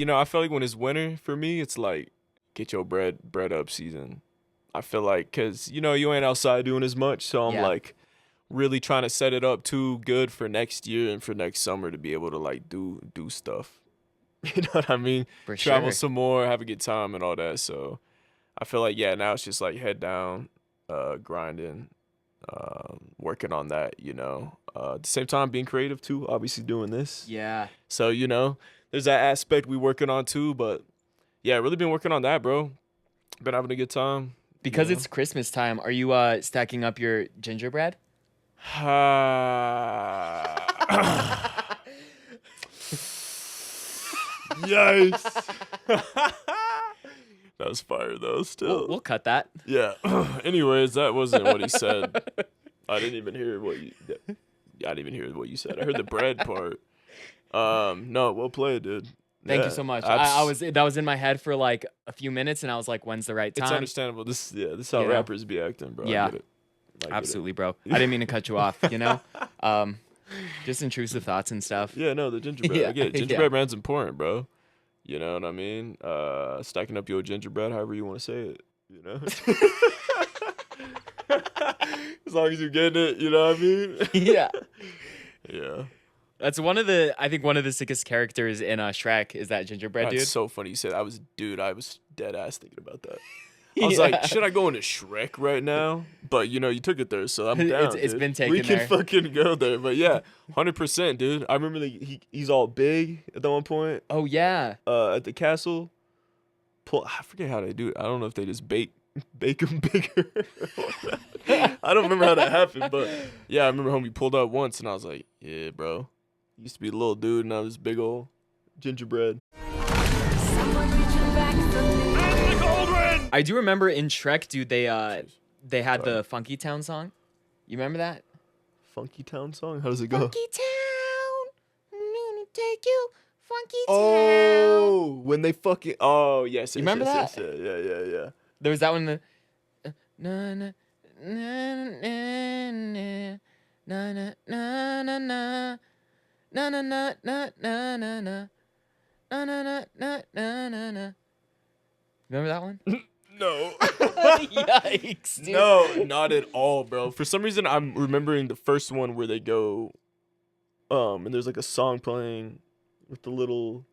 I feel like when it's winter for me, it's like get your bread up season. I feel like because you ain't outside doing as much, so I'm Yeah, like really trying to set it up too good for next year and for next summer to be able to like do stuff. You know what I mean? for Travel sure. some more, have a good time and all that. So I feel like now it's just like head down, grinding, working on that. At the same time being creative too. Obviously doing this. Yeah. So there's that aspect we working on too. But yeah, really been working on that, bro. Been having a good time. Because it's Christmas time, are you stacking up your gingerbread? Yikes. That was fire though. We'll Still. cut that. Yeah. Anyways, that wasn't what he said. I didn't even hear what you. I didn't even hear what you said. I heard the bread part. No, well played, dude. Thank you Yeah, so much. I was that was in my head for like a few minutes, and I was like, "When's the right It's time?" understandable. This is how You know? rappers be acting, bro. Yeah. I get it. I get Absolutely, bro. I didn't mean to cut you off. Just intrusive thoughts and stuff. it. Yeah, no, the gingerbread. Yeah, I get it. yeah. Gingerbread man's important, bro. You know what I mean? Stacking up your gingerbread, however you want to say it. As long as you're getting it, you know what I mean? Yeah. Yeah. That's I think one of the sickest characters in Shrek is that gingerbread That's dude. so funny you said. I was dead ass thinking about that. I was like, should I go into Shrek right now? But you took it there, so I'm down. It's dude. been taken We can there. fucking go there, but yeah, 100%, dude. I remember he's all big at that one point. Oh yeah. At the castle, I forget how they do it. I don't know if they just bake him bigger. I don't remember how that happened, but yeah, I remember homie pulled up once, and I was like, yeah, bro. Used to be a little dude, and now this big old gingerbread. I do remember in Shrek, dude, they had the Funky Town song. You remember that? Funky Town song? How does it go? Funky Town, I'm gonna take you, Funky Town. Oh, when they fucking. Oh, yes. You remember yes, that? yes, yeah. There was that one. Na na na na na na na na na. Na na na na na na na na na na na na na na. Remember that one? No. Yikes, dude. No, not at all, bro. For some reason, I'm remembering the first one where they go, and there's like a song playing with the little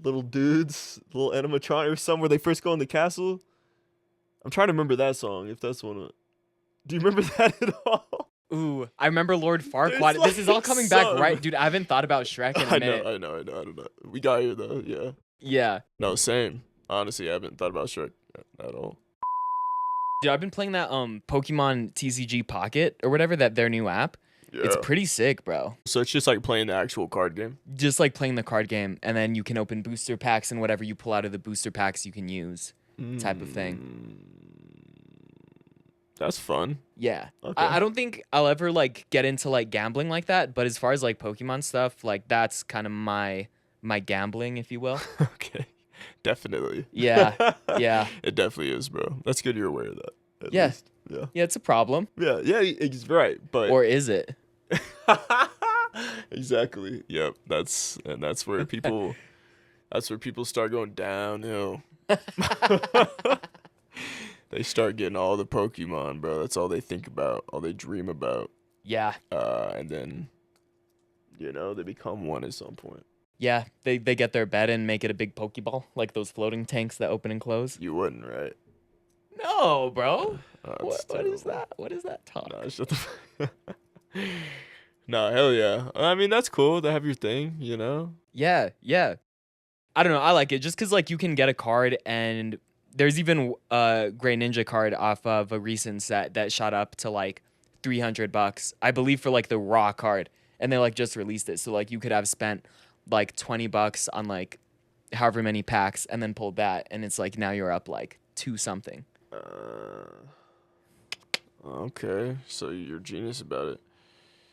dudes, little animatronic or something, where they first go in the castle. I'm trying to remember that song, if that's one of. Do you remember that at all? Ooh, I remember Lord Farquaad. There's, This is all like, coming back some- right, dude. I haven't thought about Shrek in a minute. I know. I don't know. We got here though, yeah. Yeah. No, same. Honestly, I haven't thought about Shrek at all. Dude, I've been playing that Pokemon TCG Pocket or whatever, their new app. Yeah. It's pretty sick, bro. So it's just like playing the actual card game. Just like playing the card game, and then you can open booster packs, and whatever you pull out of the booster packs you can use, type of thing. That's fun. Yeah. Okay. I don't think I'll ever like get into like gambling like that, but as far as like Pokemon stuff, like that's kind of my gambling, if you will. Okay. Definitely. Yeah. Yeah. It definitely is, bro. That's good you're aware of that. At Yeah. least. Yeah. Yeah, it's a problem. Yeah. Yeah. It's right. But. Or is it? Exactly. Yep. That's where people. That's where people start going downhill. They start getting all the Pokemon, bro. That's all they think about. All they dream about. Yeah. And then. They become one at some point. Yeah. They get their bed and make it a big Pokeball, like those floating tanks that open and close. You wouldn't, right? No, bro. That's What is terrible. that? What is that talk? Nah, shut the. Nah, hell yeah. I mean, that's cool to have your thing, Yeah, yeah. I don't know. I like it just because like you can get a card, and there's even a Gray Ninja card off of a recent set that shot up to like $300, I believe, for like the raw card, and they like just released it, so like you could have spent like $20 on like however many packs, and then pulled that, and it's like now you're up like to something. Okay, so you're a genius about it.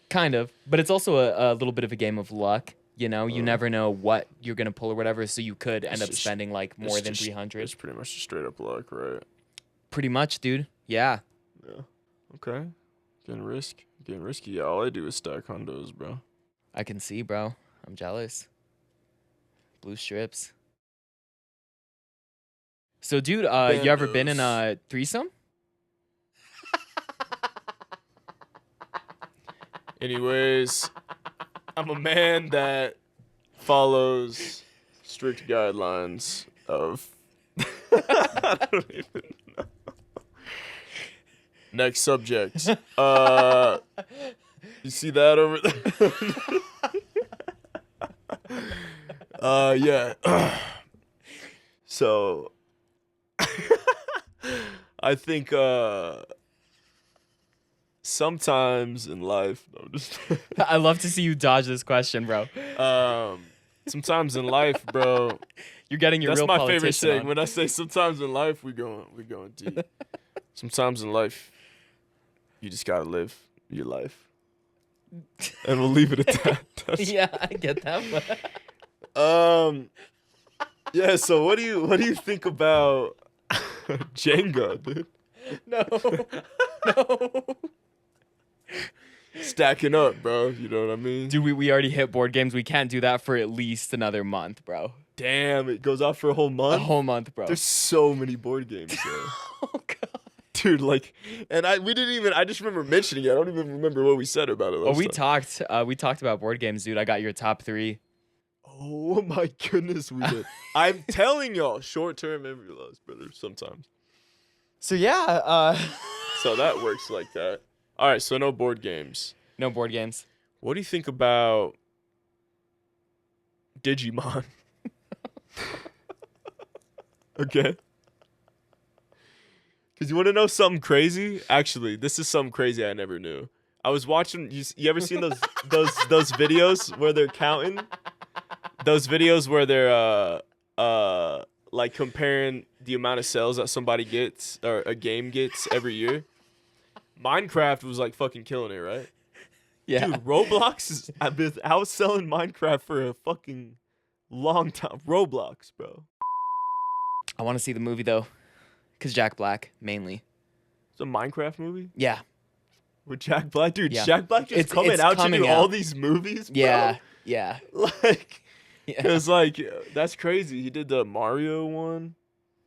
Kind of, but it's also a little bit of a game of luck. You never know what you're gonna pull or whatever, so you could end up spending like more than 300. It's pretty much just straight up luck, right? Pretty much, dude. Yeah. Yeah. Okay. Getting risky. Yeah, all I do is stack hundos, bro. I can see, bro. I'm jealous. Blue strips. So, dude, you ever been in a threesome? Anyways, I'm a man that follows strict guidelines of. I don't even know. Next subject. You see that over there? Yeah. So, I think sometimes in life, no, I'm just I love to see you dodge this question, bro. sometimes in life, bro. You're getting your That's real my favorite politician saying. on. When I say sometimes in life, we going deep. Sometimes in life, you just gotta live your life, and we'll leave it at that. Yeah, I get that. But Yeah. So what do you think about Jenga, dude? no. Stacking up, bro. You know what I mean? Dude, we already hit board games. We can't do that for at least another month, bro. Damn, it goes off for a whole month. A whole month, bro. There's so many board games, though. Oh god. Dude, like, and we didn't even. I just remember mentioning it. I don't even remember what we said about it. Oh, we talked about board games, dude. I got your top 3. Oh my goodness, we did. I'm telling y'all, short-term memory loss, brother. Sometimes. So yeah, So that works like that. All right, so no board games. no board games. What do you think about Digimon? Okay. Because you want to know something crazy? Actually, this is something crazy I never knew. I was watching. You ever seen those videos where they're counting? Those videos where they're like comparing the amount of sales that somebody gets or a game gets every year. Minecraft was like fucking killing it, right? Yeah. Dude, Roblox is outselling Minecraft for a fucking long time. Roblox, bro. I want to see the movie though, cause Jack Black mainly. It's a Minecraft movie Yeah. with Jack Black, dude. Yeah. Jack Black just It's coming out coming to do out. all these movies, bro. Yeah. Yeah. Like, Yeah. cause like that's crazy. He did the Mario one,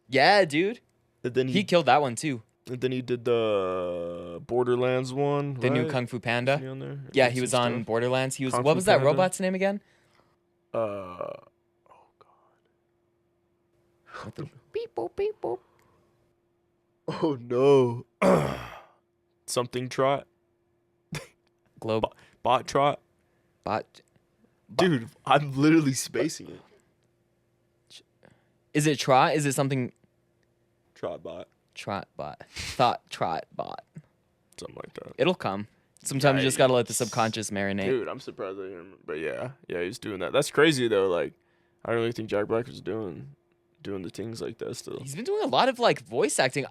Yeah, dude. and then He killed that one too. and then he did the Borderlands one. The new right? Kung Fu Wasn't Panda. he on there? Yeah, Did he some was on stuff? Borderlands. He was. Kung What Fu was that Panda? robot's name again? Oh With the beep boop beep boop. Oh no. Something trot. Globe Bot trot. bot. Dude, I'm literally spacing it. Is it trot? Is it something? Trot bot. Trot bot. Thought trot bot. Something like that. It'll come. Sometimes you just gotta let the Yikes. subconscious marinate. Dude, I'm surprised I didn't remember. But yeah, he's doing that. That's crazy though. Like, I don't really think Jack Black was doing the things like that still. He's been doing a lot of like voice acting.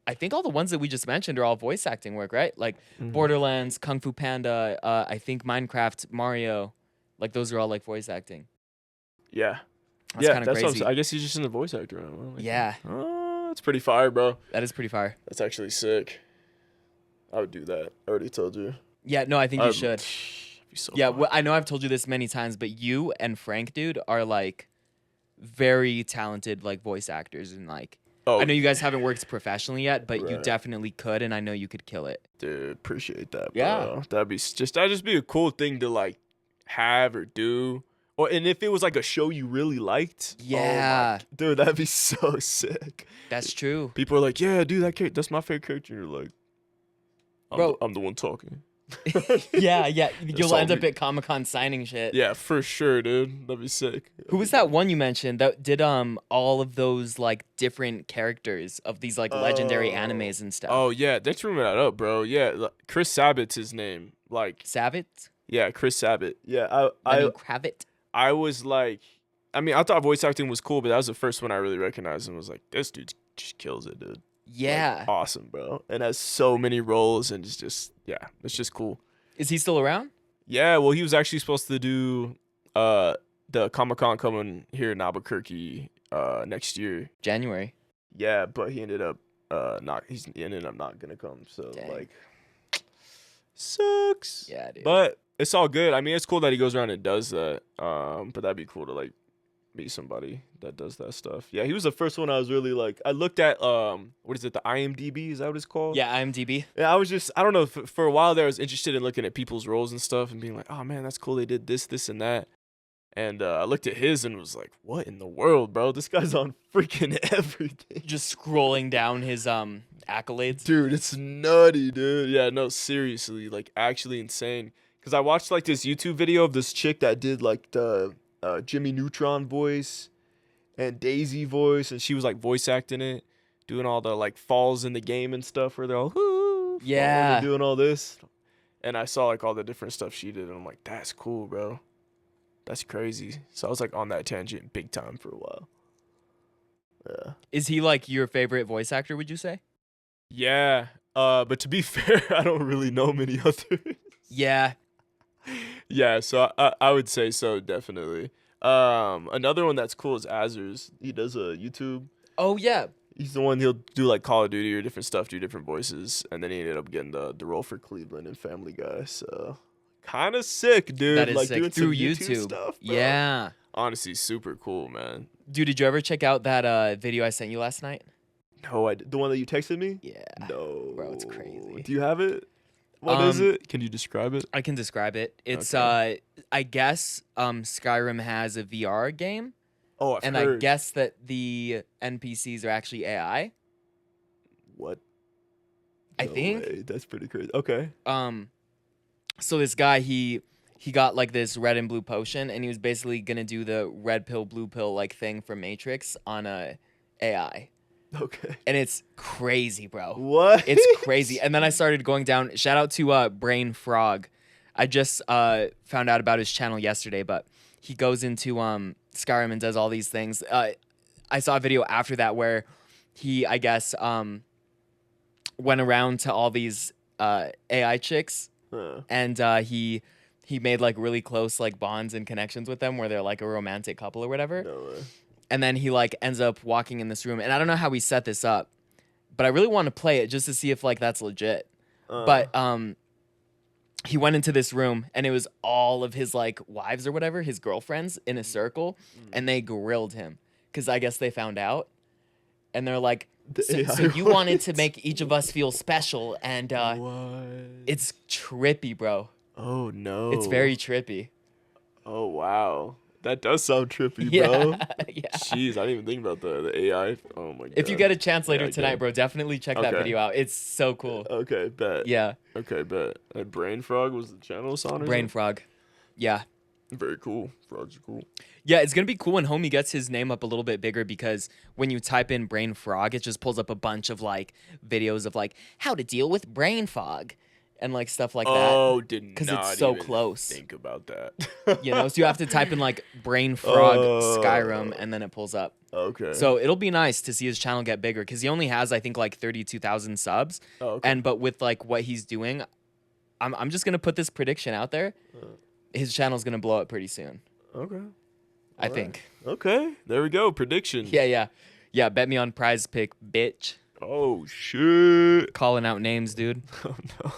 I think all the ones that we just mentioned are all voice acting work, right? Like Borderlands, Kung Fu Panda, I think Minecraft, Mario, like those are all like voice acting. Yeah. That's kind of what I'm crazy. saying. I guess he's just in the voice actor. Like, Yeah, oh, that's pretty fire, bro. that is pretty fire. That's actually sick. I would do that. I already told you. Yeah, no, I think you should. Be so Yeah, fire. well, I know I've told you this many times, but you and Frank, dude, are like very talented like voice actors, and like Oh, I know you guys haven't worked professionally yet, but you Right. definitely could, and I know you could kill it. dude, appreciate that, bro. Yeah. That'd just be a cool thing to like have or do. Or and if it was like a show you really liked, Yeah. dude, that'd be so sick. That's true. People are like, yeah, dude, that's my favorite character. You're like, Bro. I'm the one talking. Yeah, you'll all end up me. at Comic-Con signing shit. Yeah, for sure, dude. That'd be sick. Who was that one you mentioned that did all of those like different characters of these like legendary animes and stuff? Oh yeah, thanks for bringing that up, bro. Yeah, Chris Sabat's his name. Like, Sabat? yeah, Chris Sabat. Yeah, Lenny Kravitz? I was like, I mean, I thought voice acting was cool, but that was the first one I really recognized and was like, this dude just kills it, dude. Yeah. Like, awesome, bro. And has so many roles and it's just cool. Is he still around? Yeah, well, he was actually supposed to do the Comic-Con coming here in Albuquerque next year. January. Yeah, but he ended up not gonna come. So Dang. like Sucks. Yeah, dude. But it's all good. I mean, it's cool that he goes around and does that. But that'd be cool to like meet somebody that does that stuff. Yeah, he was the first one I was really like. I looked at what is it? The IMDb, is that what it's called? Yeah, IMDb. Yeah, I don't know. For a while there, I was interested in looking at people's roles and stuff and being like, oh man, that's cool. They did this, this, and that. And I looked at his and was like, what in the world, bro? This guy's on freaking everything. Just scrolling down his accolades. Dude, it's nutty, dude. Yeah, no, seriously, like actually insane. Because I watched like this YouTube video of this chick that did like the Jimmy Neutron voice and Daisy voice, and she was like voice acting it, doing all the like falls in the game and stuff where they're all Yeah, doing all this. And I saw like all the different stuff she did, and I'm like, that's cool, bro. That's crazy. So I was like on that tangent big time for a while. Yeah. Is he like your favorite voice actor, would you say? Yeah. But to be fair, I don't really know many others. Yeah. Yeah, so I would say so, definitely. Another one that's cool is Azers. He does a YouTube. Oh yeah. He's the one, he'll do like Call of Duty or different stuff, do different voices, and then he ended up getting the role for Cleveland and Family Guy. So kind of sick, dude. That is like sick. doing Through some YouTube. stuff, bro. Yeah. Honestly, super cool, man. Dude, did you ever check out that video I sent you last night? No, the one that you texted me? Yeah. No. Bro, it's crazy. Do you have it? What is it? Can you describe it? I can describe it. It's Okay. I guess Skyrim has a VR game, Oh, I've and heard. I guess that the NPCs are actually AI. What? I No think. way. That's pretty crazy. Okay. So this guy he got like this red and blue potion, and he was basically gonna do the red pill blue pill like thing from Matrix on a AI. Okay. And it's crazy, bro. What? It's crazy. And then I started going down. Shout out to Brain Frog. I just found out about his channel yesterday, but he goes into Skyrim and does all these things. I saw a video after that where he, I guess, went around to all these AI chicks, and he made like really close like bonds and connections with them where they're like a romantic couple or whatever. No way. And then he like ends up walking in this room, and I don't know how we set this up, but I really want to play it just to see if like that's legit. But he went into this room, and it was all of his like wives or whatever, his girlfriends in a circle, and they grilled him because I guess they found out, and they're like, so you wanted to make each of us feel special, and What? it's trippy, bro. Oh no. It's very trippy. Oh wow. That does sound trippy, Yeah, bro. yeah. Jeez, I didn't even think about the AI. Oh my god. If you get a chance later Yeah, tonight, again. bro, definitely check that Okay. video out. It's so cool. Okay, bet. Yeah, Okay, bet. That Brain Frog was the channel it's on or Brain something? Frog. Yeah. Very cool. Frogs are cool. Yeah, it's gonna be cool when Homie gets his name up a little bit bigger, because when you type in brain frog, it just pulls up a bunch of like videos of like how to deal with brain fog and like stuff like that. Oh, did not 'Cause it's so even close. think about that. You know, so you have to type in like brain frog Oh. Skyrim, and then it pulls up. Okay. So it'll be nice to see his channel get bigger, because he only has I think like 32,000 subs, oh, okay. and but with like what he's doing, I'm just gonna put this prediction out there. His channel's gonna blow up pretty soon. Okay. I Alright. think. Okay. There we go. Prediction. Yeah. Bet me on Prize Pick, bitch. Oh shit. Calling out names, dude. Oh no.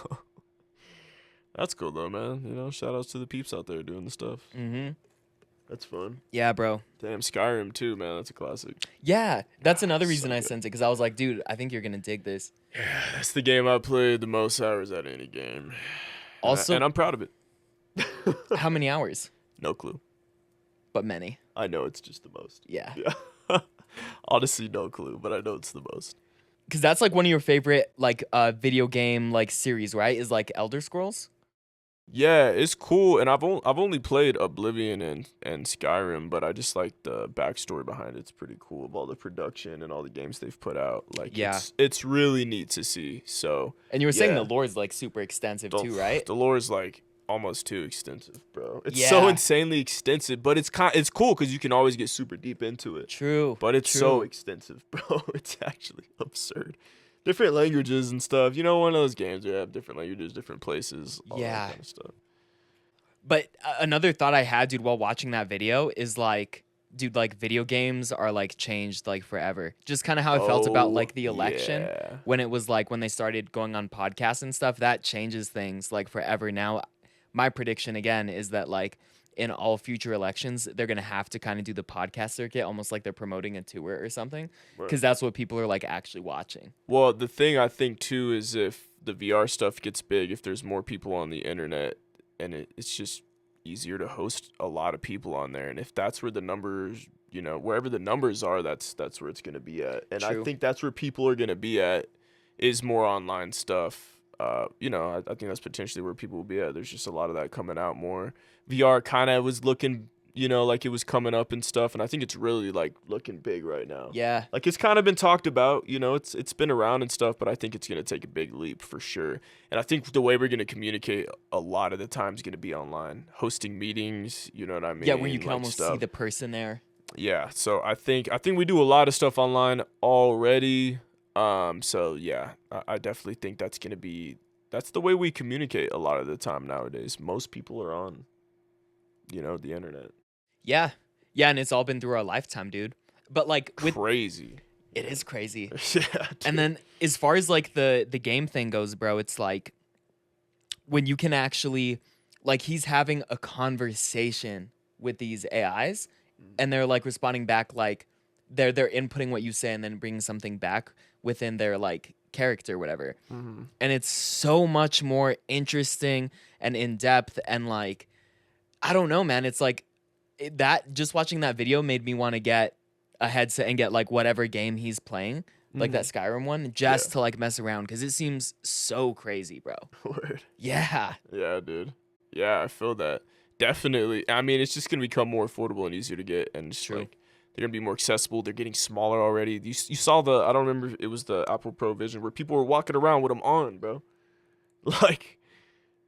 That's cool though, man. You know, shout outs to the peeps out there doing the stuff. Mm-hmm. That's fun. Yeah, bro. Damn, Skyrim too, man. That's a classic. Yeah, that's another so reason I good. sent it, because I was like, dude, I think you're gonna dig this. That's the game I played the most hours at any game. Also, and I'm proud of it. how many hours? No clue. But many. I know it's just the most. Yeah. Yeah. Honestly, no clue, but I know it's the most. Because that's like one of your favorite like video game like series, right? Is like Elder Scrolls. Yeah, it's cool, and I've only played Oblivion and Skyrim, but I just like the backstory behind it. It's pretty cool of all the production and all the games they've put out. Like, Yeah. it's really neat to see. So And you were saying Yeah. the lore's like super extensive too, right? The lore is like almost too extensive, bro. It's so Yeah. insanely extensive, but it's cool because you can always get super deep into it. True. But it's so true. extensive, bro. It's actually absurd. Different languages and stuff. You know, one of those games where you have different languages, different places, all Yeah. that kind of stuff. But another thought I had, dude, while watching that video is like, dude, like video games are like changed like forever. Just kind of how I felt about Oh like the election yeah. when it was like when they started going on podcasts and stuff. That changes things like forever. Now, my prediction again is that like in all future elections, they're gonna have to kind of do the podcast circuit, almost like they're promoting a tour or something, Right. because that's what people are like actually watching. Well, the thing I think too is if the VR stuff gets big, if there's more people on the internet, and it's just easier to host a lot of people on there, and if that's where the numbers, wherever the numbers are, that's where it's gonna be at, and True. I think that's where people are gonna be at, is more online stuff. I think that's potentially where people will be at. There's just a lot of that coming out more. VR kind of was looking, like it was coming up and stuff, and I think it's really like looking big right now. Yeah. Like it's kind of been talked about, it's been around and stuff, but I think it's gonna take a big leap for sure. And I think the way we're gonna communicate a lot of the time is gonna be online, hosting meetings. You know what I mean? Yeah, where you can like almost stuff. see the person there. Yeah, so I think we do a lot of stuff online already. So yeah, I definitely think that's the way we communicate a lot of the time nowadays. Most people are on, the internet. Yeah. Yeah, and it's all been through our lifetime, dude. But like with Crazy. it is crazy. Yeah. And dude. then as far as like the game thing goes, bro, it's like when you can actually like he's having a conversation with these AIs and they're like responding back like they're inputting what you say and then bringing something back within their like character whatever. Mhm. And it's so much more interesting and in depth and like I don't know, man. It's like that just watching that video made me want to get a headset and get like whatever game he's playing, like that Skyrim one, just to like mess around because it seems so crazy, bro. Word. Yeah. Yeah, dude. Yeah, I feel that. Definitely. I mean, it's just gonna become more affordable and easier to get, and just True. like they're gonna be more accessible. They're getting smaller already. You saw I don't remember if it was the Apple Pro Vision where people were walking around with them on, bro. Like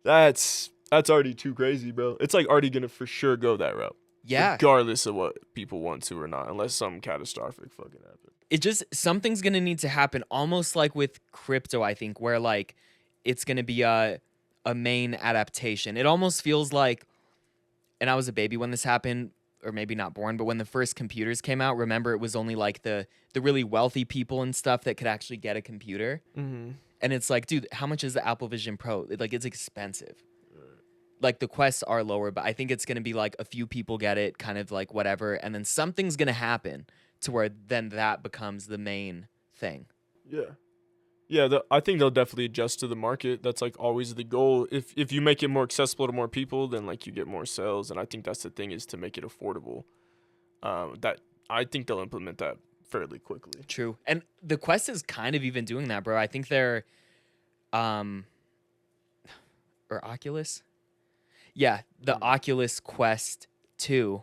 that's already too crazy, bro. It's like already gonna for sure go that route. Yeah. Regardless of what people want to or not, unless something catastrophic fucking happens. It just something's gonna need to happen, almost like with crypto, I think, where like it's gonna be a main adaptation. It almost feels like, and I was a baby when this happened, or maybe not born, but when the first computers came out, remember it was only like the really wealthy people and stuff that could actually get a computer. Mm-hmm. And it's like, dude, how much is the Apple Vision Pro? Like, it's expensive. Like, the Quests are lower, but I think it's going to be like a few people get it, kind of like whatever. And then something's going to happen to where then that becomes the main thing. Yeah. Yeah, I think they'll definitely adjust to the market. That's like always the goal. If you make it more accessible to more people, then like you get more sales. And I think that's the thing, is to make it affordable. That I think they'll implement that fairly quickly. True. And the Quest is kind of even doing that, bro. I think they're or Oculus. Yeah, the Oculus Quest 2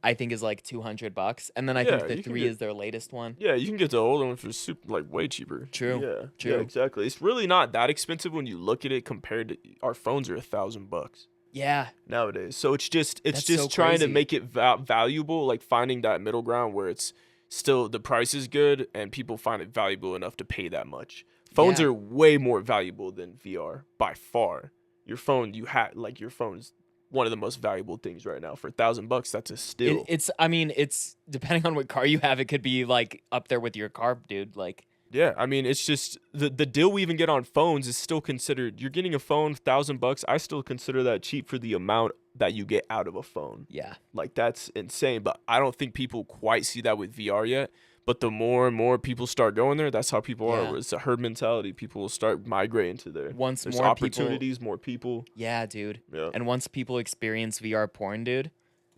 I think is like $200, and then I think the 3 is their latest one. Yeah, you can get the older one for super like way cheaper. True. Yeah. True. Yeah, exactly. It's really not that expensive when you look at it compared to our phones are $1,000 Yeah. nowadays. So it's just That's so trying to crazy. make it valuable, like finding that middle ground where it's still the price is good and people find it valuable enough to pay that much. Phones Yeah. are way more valuable than VR by far. Your phone, your phone's one of the most valuable things right now. For $1,000, that's a steal. It's depending on what car you have, it could be like up there with your car, dude. Like, Yeah, I mean, it's just the deal we even get on phones is still considered. You're getting a phone, $1,000. I still consider that cheap for the amount that you get out of a phone. yeah. Like that's insane. But I don't think people quite see that with VR yet. But the more and more people start going there, that's how people Yeah. are. It's a herd mentality. People will start migrating to there. Once There's more opportunities, more people. Yeah, dude. Yeah. And once people experience VR porn, dude,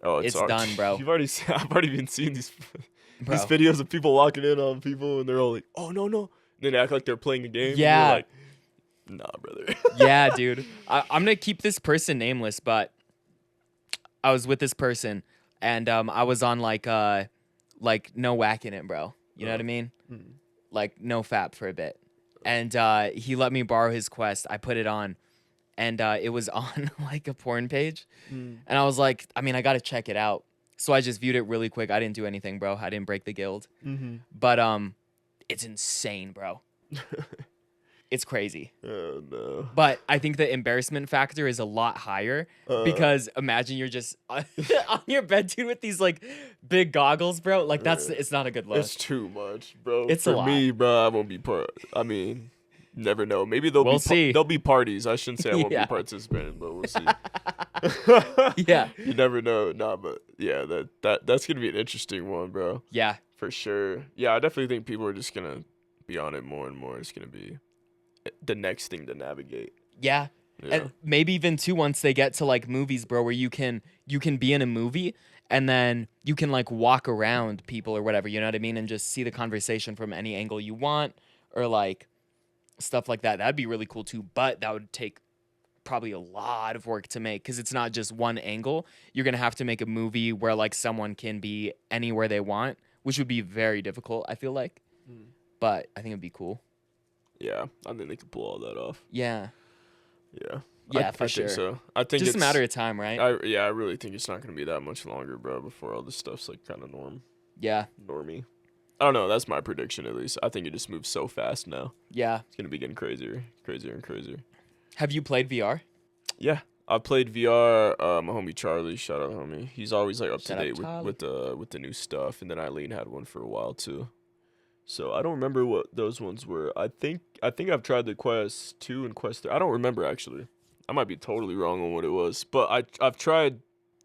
Oh, it's done, bro. I've already been seeing these bro. videos of people walking in on people, and they're all like, "Oh no, no!" And then they act like they're playing a game. Yeah. And you're like, nah, brother. Yeah, dude. I'm gonna keep this person nameless, but I was with this person, and I was on like no whacking it, bro. You know what I mean? Like no fap for a bit, and he let me borrow his Quest. I put it on, and it was on like a porn page, and I was like, I mean, I gotta check it out. So I just viewed it really quick. I didn't do anything, bro. I didn't break the guild, but it's insane, bro. It's crazy. Oh no. But I think the embarrassment factor is a lot higher because imagine you're just on your bed, dude, with these like big goggles, bro. Like it's not a good look. It's too much, bro. It's a For lot. me, bro, I won't be part. I mean, never know. Maybe We'll see. there'll be parties. I shouldn't say I won't Yeah. be participating, but we'll see. Yeah. You never know. Nah, but yeah, that's gonna be an interesting one, bro. Yeah. For sure. Yeah, I definitely think people are just gonna be on it more and more. It's gonna be the next thing to navigate. Yeah. Yeah. And maybe even too once they get to like movies, bro, where you can be in a movie and then you can like walk around people or whatever, you know what I mean, and just see the conversation from any angle you want or like stuff like that. That'd be really cool too, but that would take probably a lot of work to make because it's not just one angle. You're gonna have to make a movie where like someone can be anywhere they want, which would be very difficult, I feel like. But I think it'd be cool. Yeah, I think they could pull all that off. Yeah. Yeah. Yeah, I for think sure. so. I think Just it's a matter of time, right? I really think it's not gonna be that much longer, bro, before all this stuff's like kind of Yeah. normie. I don't know. That's my prediction, at least. I think it just moves so fast now. Yeah. It's gonna be getting crazier and crazier. Have you played VR? Yeah, I played VR. My homie Charlie, shout out homie. He's always like up Shout to out date Charlie. with the new stuff. And then Eileen had one for a while too. So I don't remember what those ones were. I think I've tried the Quest 2 and Quest 3. I don't remember actually. I might be totally wrong on what it was, but I've tried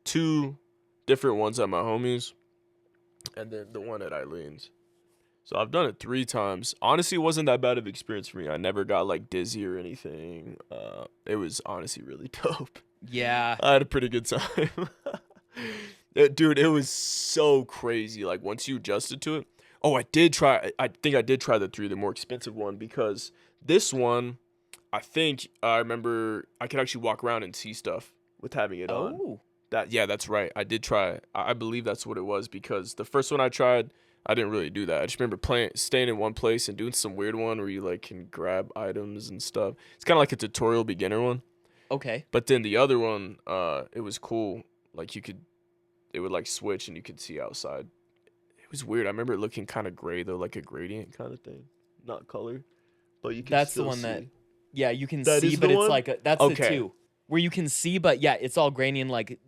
2 different ones at my homies, and then the one at Eileen's. So I've done it 3 times. Honestly, it wasn't that bad of an experience for me. I never got like dizzy or anything. It was honestly really dope. Yeah. I had a pretty good time. Dude, it was so crazy. Like once you adjusted to it. Oh, I think I did try the 3, the more expensive one, because this one, I think I remember I could actually walk around and see stuff with having it on. Oh. That's right. I did try it. I believe that's what it was, because the first one I tried, I didn't really do that. I just remember staying in one place and doing some weird one where you like can grab items and stuff. It's kind of like a tutorial beginner one. Okay. But then the other one, it was cool. Like it would like switch and you could see outside. It was weird. I remember it looking kind of gray though, like a gradient kind of thing, not color. But you can. That's still the one see. that. Yeah, you can That see, is but the it's one? like that's Okay. the 2 where you can see, but yeah, it's all grainy and like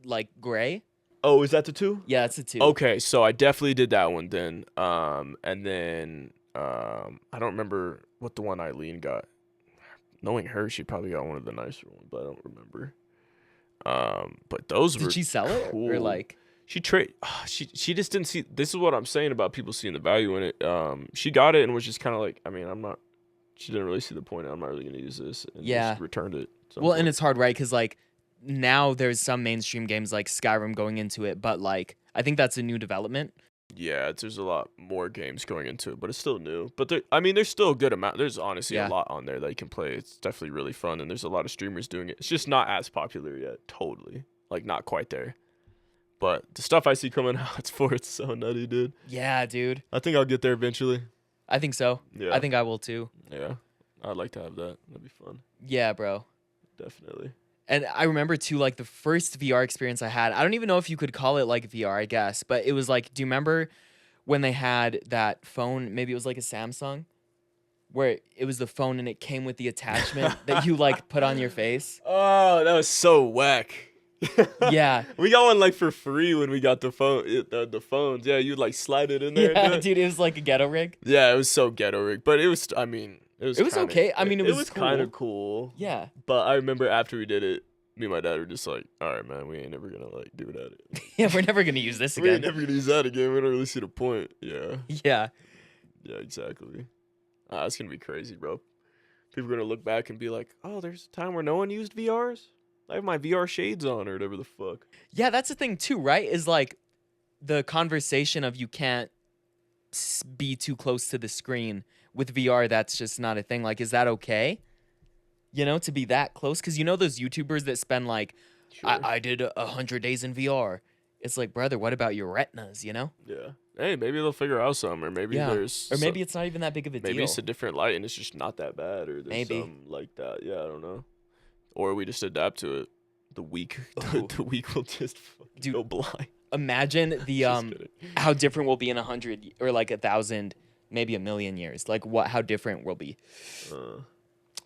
gray. Oh, is that the 2? Yeah, that's the 2. Okay, so I definitely did that one then. And then I don't remember what the one Eileen got. Knowing her, she probably got one of the nicer ones, but I don't remember. But those were Did she sell it or cool. like? She she just didn't see. This is what I'm saying about people seeing the value in it. She got it and was just kind of like, I mean, I'm not. She didn't really see the point. I'm not really gonna use this. And Yeah. just returned it. Well, and it's hard, right? Because like now there's some mainstream games like Skyrim going into it, but like I think that's a new development. yeah, there's a lot more games going into it, but it's still new. But there's still a good amount. There's honestly Yeah. a lot on there that you can play. It's definitely really fun, and there's a lot of streamers doing it. It's just not as popular yet. Totally, like not quite there. But the stuff I see coming out for it's so nutty, dude. Yeah, dude. I think I'll get there eventually. I think so. Yeah. I think I will too. Yeah, I'd like to have that. That'd be fun. Yeah, bro. Definitely. And I remember too, like the first VR experience I had. I don't even know if you could call it like VR, I guess, but it was like, do you remember when they had that phone? Maybe it was like a Samsung, where it was the phone and it came with the attachment that you like put on your face. Oh, that was so whack. Yeah. We got one like for free when we got the phones. Yeah, you'd like slide it in there. and do Yeah, it. dude, it was like a ghetto rig. Yeah, it was so ghetto rig, but it was. I mean, it was. It was kinda, okay. I mean, it was kind cool. of cool. Yeah. But I remember after we did it, me and my dad were just like, "All right, man, we ain't never gonna like do that. Yeah, we're never gonna use this We ain't again. never gonna use that again. We don't really see the point." Yeah. Yeah. Yeah, exactly. It's gonna be crazy, bro. People are gonna look back and be like, "Oh, there's a time where no one used VRs. I have my VR shades on, or whatever the fuck." Yeah, that's the thing too, right? Is like the conversation of you can't be too close to the screen with VR. That's just not a thing. Like, is that okay? You know, to be that close? Because you know those YouTubers that spend like, Sure. I did 100 days in VR. It's like, brother, what about your retinas? You know? Yeah. Hey, maybe they'll figure out something, or maybe Yeah. there's Or maybe it's not even that big of a maybe deal. it's a different light and it's just not that bad, or there's Maybe. something like that. Yeah, I don't know. Or we just adapt to it. The weak, Ooh. the weak will just fucking Dude, go blind. Imagine the Just kidding. how different we'll be in 100 or like 1,000, maybe 1,000,000 years. Like how different we'll be.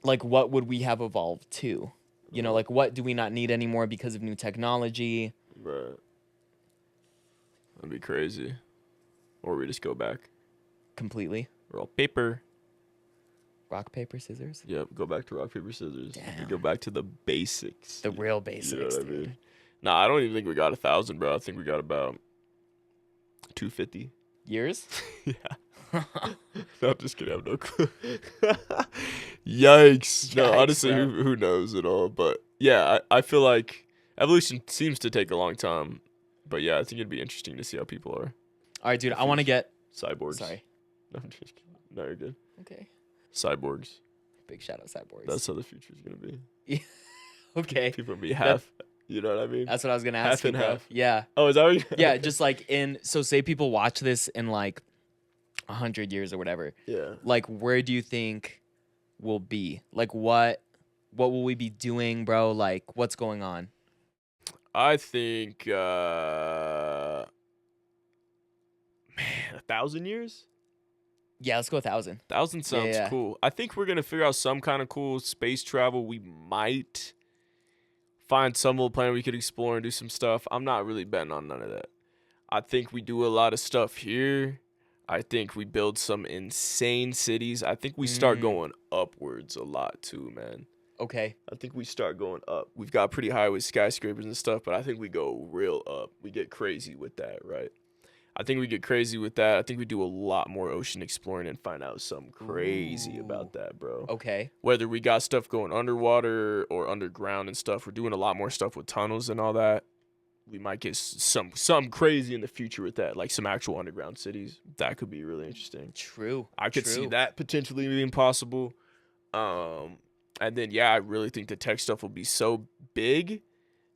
like what would we have evolved to? You know, like what do we not need anymore because of new technology? Right. That'd be crazy. Or we just go back. Completely. Roll paper. Rock, paper, scissors? Yep, go back to rock, paper, scissors. We Damn. go back to the basics. The real basics, You know what I dude. mean? Nah, I don't even think we got 1,000, bro. I think we got about 250. Years? Yeah. No, I'm just kidding. I have no clue. Yikes. No, Yikes, honestly, bro. who knows at all? But yeah, I feel like evolution seems to take a long time. But yeah, I think it'd be interesting to see how people are. All right, dude, I want to get... Cyborgs. Sorry. No, I'm just kidding. No, you're good. Okay. Cyborgs. Big shout out Cyborgs. That's how the future's going to be. Okay. People will be half. You know what I mean? That's what I was going to ask Half you, and bro. half. Yeah. Oh, is that what you Yeah, just like so say people watch this in like 100 years or whatever. Yeah. Like, where do you think we'll be? Like, what will we be doing, bro? Like, what's going on? I think, man, 1,000 years? Yeah, let's go 1,000. 1,000 sounds Yeah. cool. I think we're going to figure out some kind of cool space travel. We might find some little planet we could explore and do some stuff. I'm not really betting on none of that. I think we do a lot of stuff here. I think we build some insane cities. I think we start going upwards a lot too, man. Okay. I think we start going up. We've got pretty high with skyscrapers and stuff, but I think we go real up. We get crazy with that, right? I think we get crazy with that. I think we do a lot more ocean exploring and find out something crazy about that, bro. Okay. Whether we got stuff going underwater or underground and stuff, we're doing a lot more stuff with tunnels and all that. We might get something crazy in the future with that, like some actual underground cities. That could be really interesting. True. I could see that potentially being possible. And then yeah, I really think the tech stuff will be so big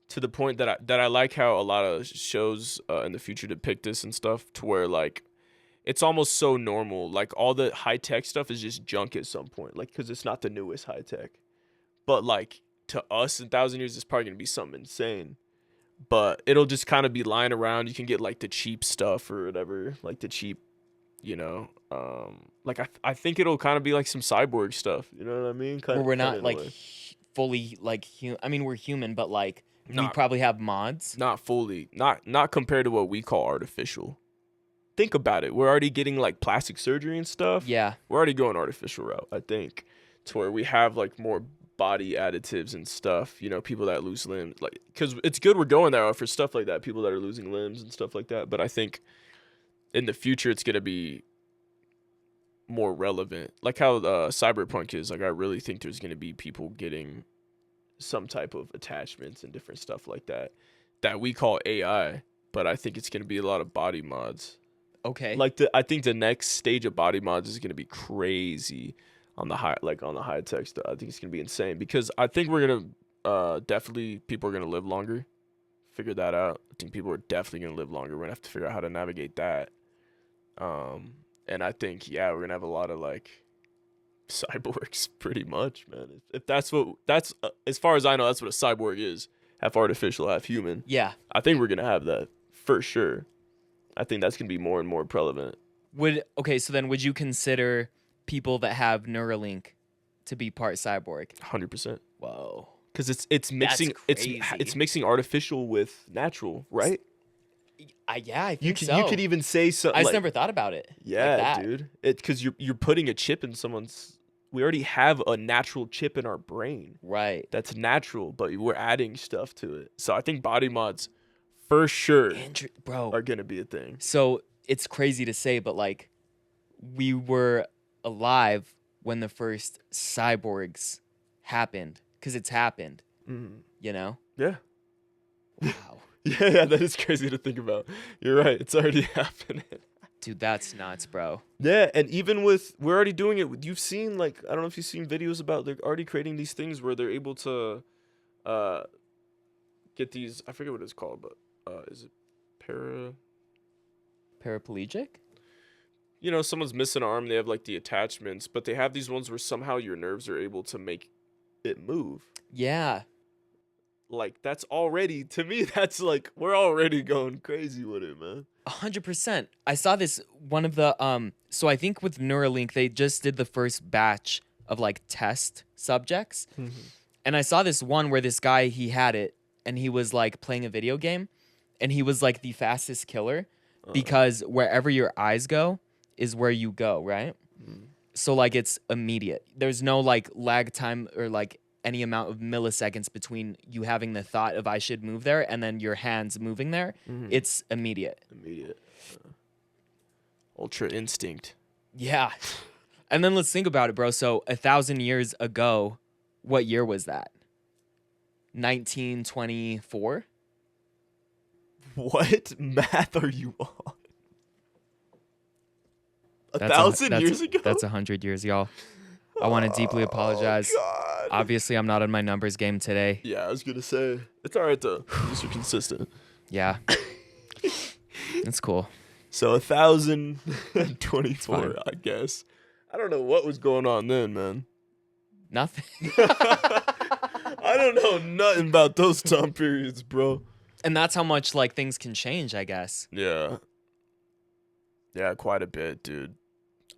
to the point that I like how a lot of shows in the future depict this and stuff to where like it's almost so normal. Like all the high tech stuff is just junk at some point, like because it's not the newest high tech. But like to us in 1,000 years, it's probably gonna be something insane. But it'll just kind of be lying around. You can get like the cheap stuff or whatever, like the cheap, you know. Like I think it'll kind of be like some cyborg stuff. You know what I mean? Where we're not like fully like I mean, we're human, but like we probably have mods. Not fully. Not compared to what we call artificial. Think about it. We're already getting like plastic surgery and stuff. Yeah. We're already going artificial route, I think, to where we have like more body additives and stuff, you know, people that lose limbs, like, because it's good we're going there for stuff like that, people that are losing limbs and stuff like that, but I think in the future it's going to be more relevant, like how cyberpunk is. Like I really think there's going to be people getting some type of attachments and different stuff like that we call AI, but I think it's going to be a lot of body mods. Okay. Like I think the next stage of body mods is going to be crazy on the high tech stuff. I think it's gonna be insane because I think we're gonna definitely people are gonna live longer. Figure that out. I think people are definitely gonna live longer. We're gonna have to figure out how to navigate that. And I think we're gonna have a lot of like cyborgs, pretty much, man. If that's as far as I know, that's what a cyborg is. Half artificial, half human. Yeah. I think we're gonna have that for sure. I think that's gonna be more and more prevalent. So then would you consider people that have Neuralink to be part cyborg? 100%. Whoa. Because it's mixing it's mixing artificial with natural, right? I think so. You could even say something. I just never thought about it. Yeah, like that. dude. Because you're putting a chip in someone's. We already have a natural chip in our brain. Right. That's natural, but we're adding stuff to it. So I think body mods, for sure, are gonna be a thing. So it's crazy to say, but like, we were alive when the first cyborgs happened, because it's happened. You know? Yeah. Wow. Yeah, that is crazy to think about. You're right. It's already happening. Dude, that's nuts, bro. Yeah, and even we're already doing it. You've seen, like, I don't know if you've seen videos about, they're already creating these things where they're able to get these, I forget what it's called, but is it paraplegic? You know, someone's missing an arm, they have like the attachments, but they have these ones where somehow your nerves are able to make it move. Yeah. Like that's already, to me, that's like, we're already going crazy with it, man. 100%. I saw this, one of the, so I think with Neuralink, they just did the first batch of like test subjects. Mhm. And I saw this one where this guy, he had it and he was like playing a video game and he was like the fastest killer because wherever your eyes go is where you go, right? Mm. So like it's immediate. There's no like lag time or like any amount of milliseconds between you having the thought of I should move there and then your hands moving there. Mhm. It's immediate. Immediate. Ultra instinct. Yeah. And then let's think about it, bro. So 1,000 years ago, what year was that? 1924? What math are you on? 1,000 years ago? That's 100 years, y'all. I want to deeply apologize. God. Obviously, I'm not on my numbers game today. Yeah, I was gonna say it's all right though. These are consistent. Yeah. It's cool. So 1,024, I guess. I don't know what was going on then, man. Nothing. I don't know nothing about those time periods, bro. And that's how much like things can change, I guess. Yeah. Yeah, quite a bit, dude.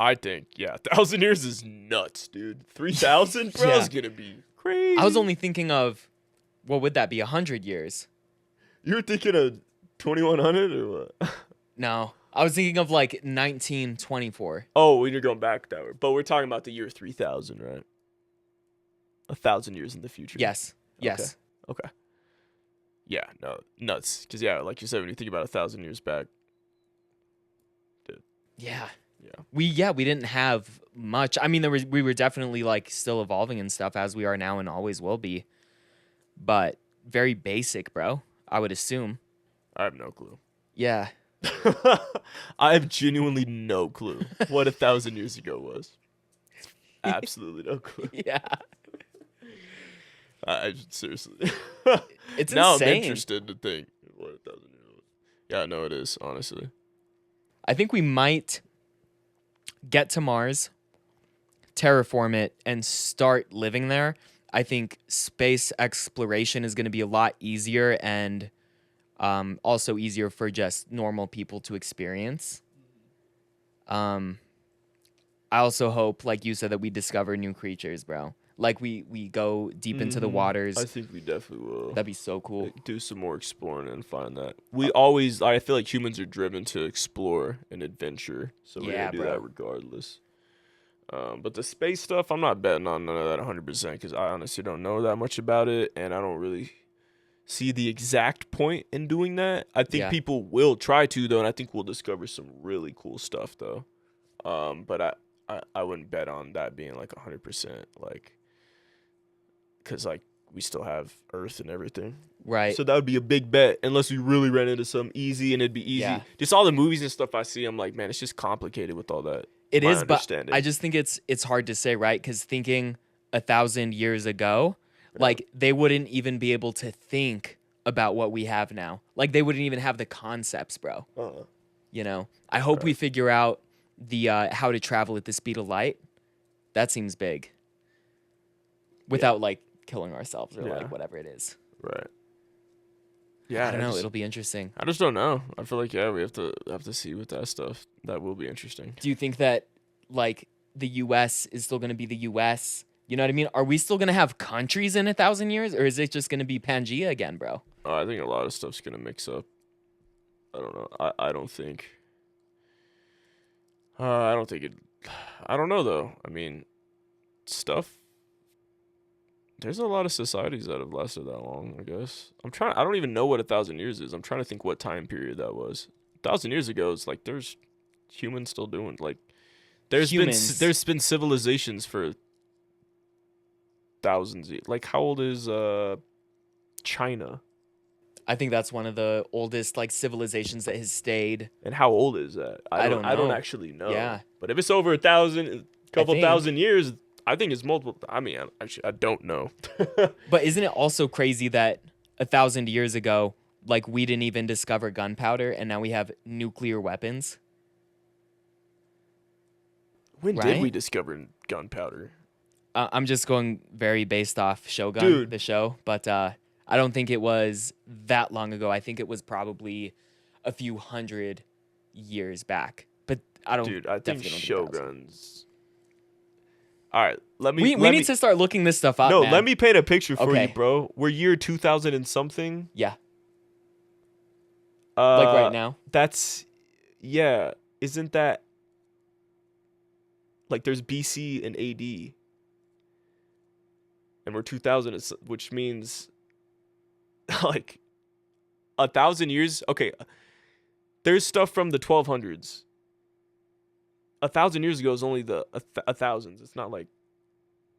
I think, 1,000 years is nuts, dude. 3,000, bro, Yeah. is gonna be crazy. I was only thinking of, what would that be? 100 years? You were thinking of 2,100 or what? No, I was thinking of like 1924. Oh, when you're going back that way. But we're talking about the year 3,000, right? 1,000 years in the future. Yes. Yes. Okay. Yeah, no, nuts. Because, yeah, like you said, when you think about 1,000 years back. Yeah. Yeah. We didn't have much. I mean, we were definitely like still evolving and stuff as we are now and always will be. But very basic, bro. I would assume. I have no clue. Yeah. I have genuinely no clue what 1,000 years ago was. Absolutely no clue. Yeah. I seriously. It's now insane. I'm interested to think what 1,000 years was. Yeah, no, it is, honestly. I think we might get to Mars, terraform it, and start living there. I think space exploration is going to be a lot easier and also easier for just normal people to experience. I also hope, like you said, that we discover new creatures, bro. Like we go deep into the waters. I think we definitely will. That'd be so cool. Like, do some more exploring and find that. We always, I feel like humans are driven to explore and adventure. So we're Yeah, going to do bro. that regardless. But the space stuff, I'm not betting on none of that 100% because I honestly don't know that much about it. And I don't really see the exact point in doing that. I think Yeah. people will try to, though. And I think we'll discover some really cool stuff, though. But I wouldn't bet on that being like 100%. Like, because like we still have Earth and everything. Right. So that would be a big bet unless we really ran into some easy and it'd be easy. Yeah. Just all the movies and stuff I see, I'm like, man, it's just complicated with all that. It My is, but understanding. I just think it's hard to say, right? Because thinking 1,000 years ago, like they wouldn't even be able to think about what we have now. Like they wouldn't even have the concepts, bro. You know, I hope we figure out the how to travel at the speed of light. That seems big. Without like killing ourselves or Yeah. like whatever it is. Right. Yeah, I don't know. It'll be interesting. I just don't know. I feel like we have to see with that stuff. That will be interesting. Do you think that like the U.S. is still going to be the U.S.? You know what I mean? Are we still going to have countries in 1,000 years, or is it just going to be Pangea again, bro? I think a lot of stuff's gonna mix up. I don't know. I don't think. I don't think it. I don't know though. I mean, stuff. There's a lot of societies that have lasted that long. I guess I don't even know what 1,000 years is. I'm trying to think what time period that was. 1,000 years ago, it's like there's humans still doing like. There's been civilizations for thousands. Like how old is China? I think that's one of the oldest like civilizations that has stayed. And how old is that? I don't I don't know. actually know. Yeah. But if it's over 1,000, couple think. thousand years, I think it's multiple. I mean, I don't know. But isn't it also crazy that 1,000 years ago, like we didn't even discover gunpowder, and now we have nuclear weapons? When Right? did we discover gunpowder? I'm just going very based off Shogun, Dude. the show, but I don't think it was that long ago. I think it was probably a few hundred years back. But I don't. Dude, I think definitely don't think 1,000. Shoguns. All right, We need to start looking this stuff up. No, man. let me paint a picture for Okay. you, bro. We're year 2000 and something. Yeah. Like right now. That's yeah. Isn't that like there's BC and AD, and we're 2000, which means like 1,000 years. Okay, there's stuff from the 1200s. 1,000 years ago is only the thousands. It's not like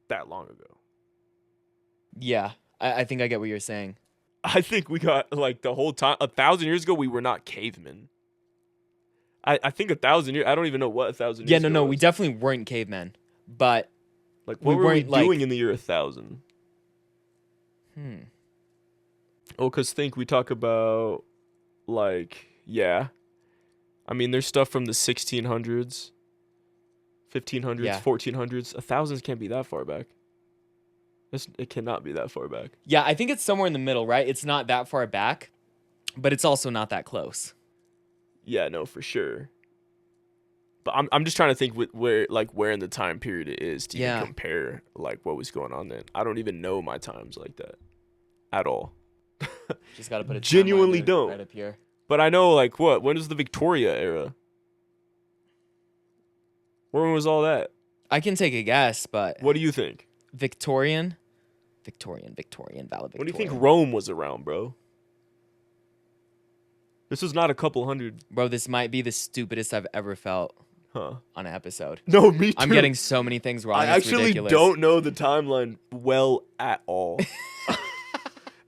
that long ago. Yeah, I think I get what you're saying. I think we got like the whole time. 1,000 years ago, we were not cavemen. I think 1,000 years. I don't even know what 1,000 years. Yeah, ago no, was. we definitely weren't cavemen, but Like what we were we weren't, like- doing in the year 1,000? Oh, cause think we talk about like yeah. I mean, there's stuff from the 1600s, 1500s, Yeah. 1400s. 1,000s can't be that far back. It cannot be that far back. Yeah, I think it's somewhere in the middle, right? It's not that far back, but it's also not that close. Yeah, no, for sure. But I'm just trying to think where in the time period it is to even compare like what was going on then. I don't even know my times like that at all. Just gotta put it Genuinely don't. right up here. But I know like when was the Victoria era? When was all that? I can take a guess, but What do you think? Victorian, valid Victorian. When do you think Rome was around, bro? This was not a couple hundred. Bro, this might be the stupidest I've ever felt Huh. on an episode. No, me too. I'm getting so many things wrong. I It's actually ridiculous. don't know the timeline well at all.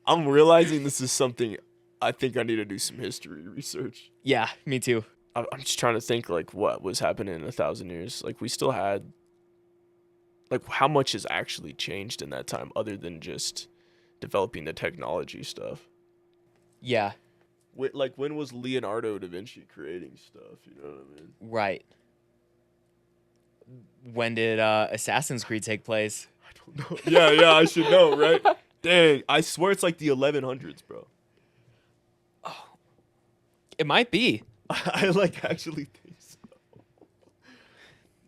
I'm realizing this is something I think I need to do some history research. Yeah, me too. I'm just trying to think like what was happening in 1,000 years. Like we still had like how much has actually changed in that time other than just developing the technology stuff. Yeah, Like when was Leonardo da Vinci creating stuff? You know what I mean? right. When did Assassin's Creed take place? I don't know. Yeah, I should know, right? Dang, I swear it's like the 1100s, bro. It might be. I like actually think so.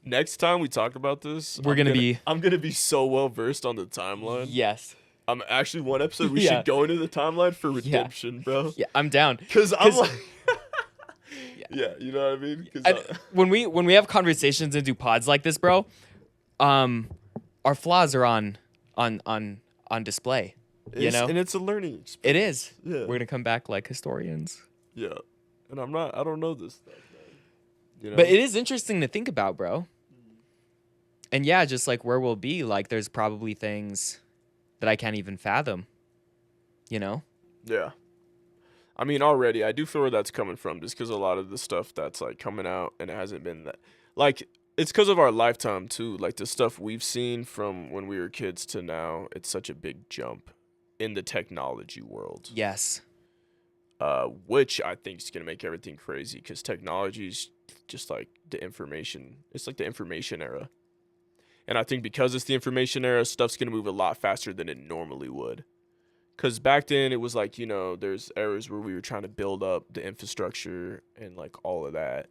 Next time we talk about this, I'm gonna be so well versed on the timeline. Yes. I'm actually one episode we Yeah. should go into the timeline for redemption, bro. Yeah, I'm down. Cause I'm like, Yeah. yeah, you know what I mean. 'Cause And when we have conversations and do pods like this, bro, our flaws are on display. You know, and it's a learning experience. it is. Yeah. We're gonna come back like historians. Yeah, and I don't know this stuff, man. You know? But it is interesting to think about, bro. And yeah, just like where we'll be, like there's probably things that I can't even fathom. You know? Yeah. I mean, already, I do feel where that's coming from just because a lot of the stuff that's, like, coming out and it hasn't been that... Like, it's because of our lifetime, too. Like, the stuff we've seen from when we were kids to now, it's such a big jump in the technology world. Yes. Which I think is going to make everything crazy because technology is just, like, the information... It's like the information era. And I think because it's the information era, stuff's going to move a lot faster than it normally would. Because back then, it was like, you know, there's eras where we were trying to build up the infrastructure and, like, all of that.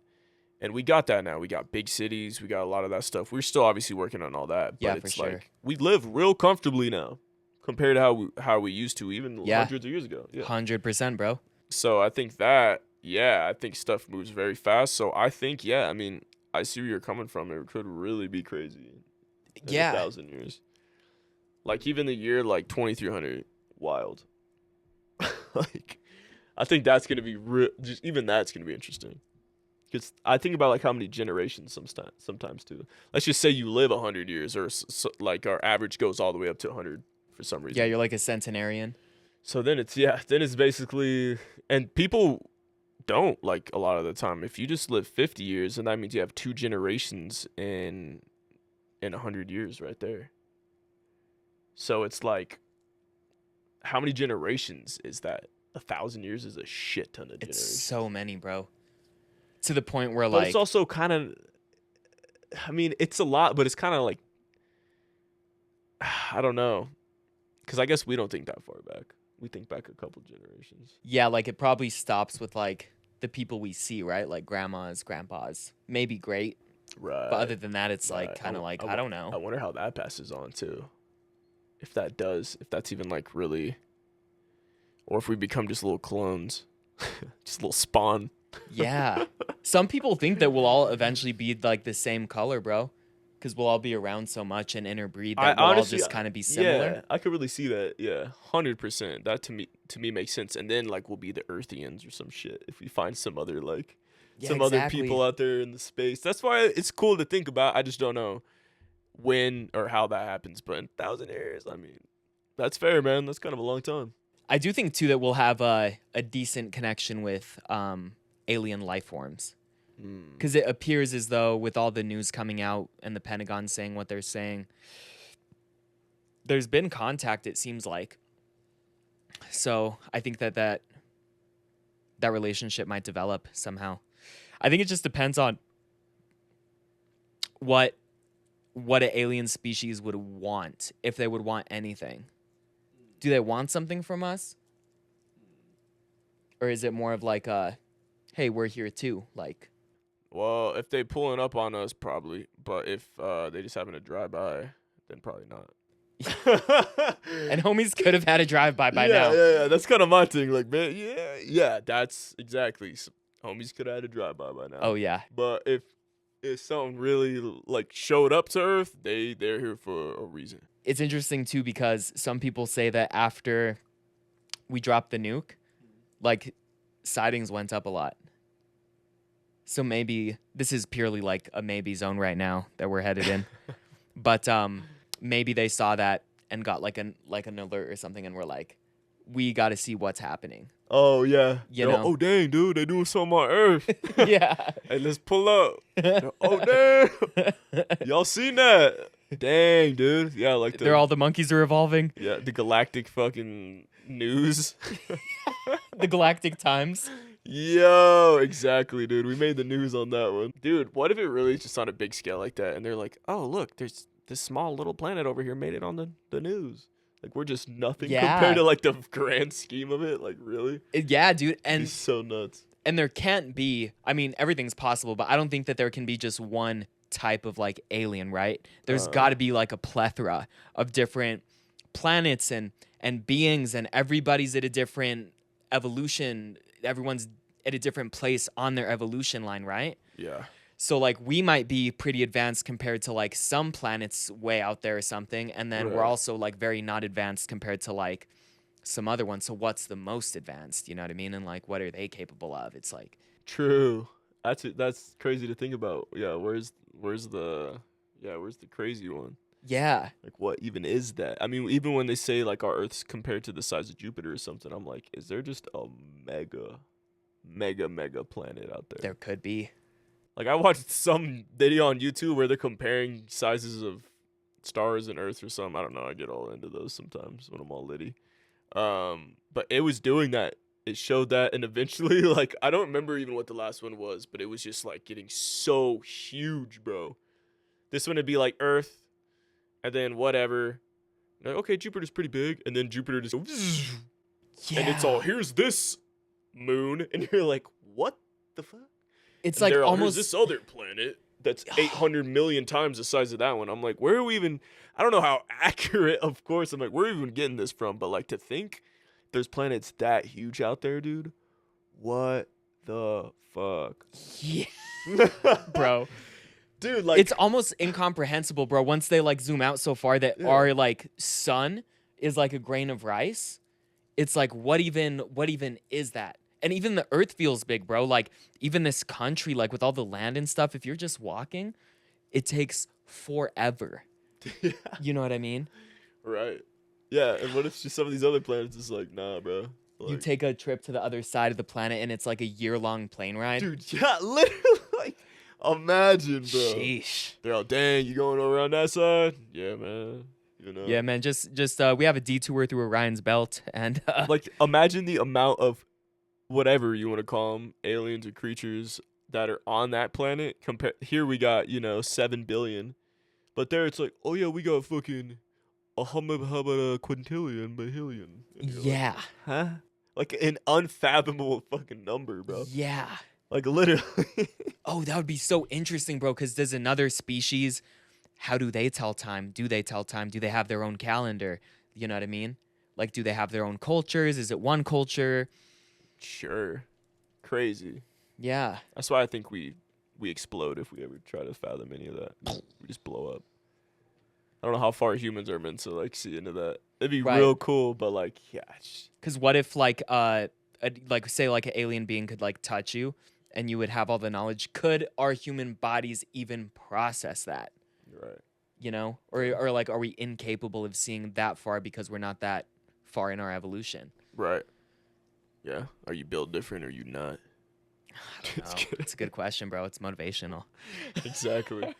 And we got that now. We got big cities. We got a lot of that stuff. We're still obviously working on all that. But Yeah, it's for sure. like, we live real comfortably now compared to how we used to even hundreds of years ago. Yeah. 100%, bro. So I think that, I think stuff moves very fast. So I think, I mean, I see where you're coming from. It could really be crazy. In 1,000 years. Like, even the year, like, 2300, wild. Like, I think that's going to be just even that's going to be interesting. Because I think about, like, how many generations sometimes, too. Let's just say you live 100 years, or, like, our average goes all the way up to 100 for some reason. Yeah, you're like a centenarian. So then it's basically, and people don't, like, a lot of the time. If you just live 50 years, then that means you have 2 generations in 100 years right there. So it's like, how many generations is that? 1,000 years is a shit ton of generations. It's so many, bro. To the point where, But like, it's also kind of, I mean, it's a lot, but it's kind of like, I don't know. Because I guess we don't think that far back. We think back a couple generations. yeah, like it probably stops with like the people we see, right? Like grandmas, grandpas, maybe great Right. But other than that, it's Right. like kind of like I I don't I know. wonder how that passes on too. If that's even like really, or if we become just little clones, just a little spawn. Yeah. Some people think that we'll all eventually be like the same color, bro. Because we'll all be around so much and interbreed I that we'll all honestly, just kind of be similar. yeah, I could really see that. Yeah, 100%. That to me makes sense. And then like we'll be the Earthians or some shit if we find some other like Yeah, some other exactly. people out there in the space. That's why it's cool to think about. I just don't know when or how that happens. But in 1,000 years, I mean, that's fair, man. That's kind of a long time. I do think too that we'll have a decent connection with alien life forms. Because it appears as though with all the news coming out and the Pentagon saying what they're saying, there's been contact, it seems like. So I think that relationship might develop somehow. I think it just depends on what an alien species would want, if they would want anything. Do they want something from us? Or is it more of like hey, we're here too, like. Well, if they pulling up on us, probably. But if they just happen to drive by, then probably not. And homies could have had a drive-by by now. Yeah. That's kind of my thing. Like, man, yeah. That's exactly. Homies could have had a drive-by by now. Oh, yeah. But if something really like showed up to Earth, they're here for a reason. It's interesting, too, because some people say that after we dropped the nuke, like, sightings went up a lot. So maybe this is purely like a maybe zone right now that we're headed in. But maybe they saw that and got like an alert or something, and we're like, we got to see what's happening. Oh yeah, You know? Oh dang, dude, they doing something on Earth. Yeah. Hey, let's pull up. Oh damn, y'all seen that? Dang, dude. Yeah, like They're all the monkeys are evolving. Yeah, the galactic fucking news. The Galactic Times. Yo, exactly, dude. We made the news on that one. Dude, what if it really is just on a big scale like that? And they're like, oh, look, there's this small little planet over here made it on the news. Like, we're just nothing compared to, like, the grand scheme of it. Like, really? Yeah, dude. And it's so nuts. And there can't be, I mean, everything's possible, but I don't think that there can be just one type of, like, alien, right? There's got to be, like, a plethora of different planets and beings, and everybody's at a different evolution. Everyone's at a different place on their evolution line, right? Yeah. So like we might be pretty advanced compared to like some planets way out there or something, and then we're also like very not advanced compared to like some other ones. So what's the most advanced? You know what I mean? And like what are they capable of? It's like true. That's crazy to think about. Yeah, where's the crazy one? Yeah. Like what even is that? I mean, even when they say like our Earth's compared to the size of Jupiter or something, I'm like, is there just a mega planet out there? There could be. Like I watched some video on YouTube where they're comparing sizes of stars and Earth or something. I don't know. I get all into those sometimes when I'm all litty. But it was doing that. It showed that, and eventually, like I don't remember even what the last one was, but it was just like getting so huge, bro. This one would be like Earth, and then whatever. Like, okay, Jupiter's pretty big, and then Jupiter just goes, Yeah. and it's all here's this moon, and you're like, what the fuck? It's and like here's almost this other planet that's 800 million times the size of that one. I'm like, where are we even? I don't know how accurate, of course. I'm like, where are we even getting this from? But like to think there's planets that huge out there, dude. What the fuck? Yeah. Bro. Dude, like it's almost incomprehensible, bro. Once they like zoom out so far that our like sun is like a grain of rice, it's like what even is that? And even the Earth feels big, bro. Like even this country, like with all the land and stuff, if you're just walking, it takes forever. Yeah. You know what I mean? Right. Yeah. And what if just some of these other planets is like, nah, bro. Like, you take a trip to the other side of the planet and it's like a year-long plane ride. Dude, yeah, literally. Like, imagine, bro. Sheesh. They're all, dang, you going around that side? Yeah, man. You know. Yeah, man. Just we have a detour through Orion's belt, and like imagine the amount of whatever you want to call them, aliens or creatures that are on that planet. Here we got 7 billion, but there it's like, oh yeah, we got fucking a quintillion, bahillion. yeah, like, huh? Like an unfathomable fucking number, bro. Yeah. Like literally. Oh, that would be so interesting, bro. Because there's another species. How do they tell time? Do they tell time? Do they have their own calendar? You know what I mean? Like, do they have their own cultures? Is it one culture? Sure. Crazy. Yeah. That's why I think we explode if we ever try to fathom any of that. We just blow up. I don't know how far humans are meant to like see into that. It'd be Right. real cool, but like, yeah. Because what if like like say like an alien being could like touch you, and you would have all the knowledge? Could our human bodies even process that? Right. You know, or like, are we incapable of seeing that far because we're not that far in our evolution? Right. Yeah. Are you built different or you not? I don't know. It's a good question, bro. It's motivational. Exactly.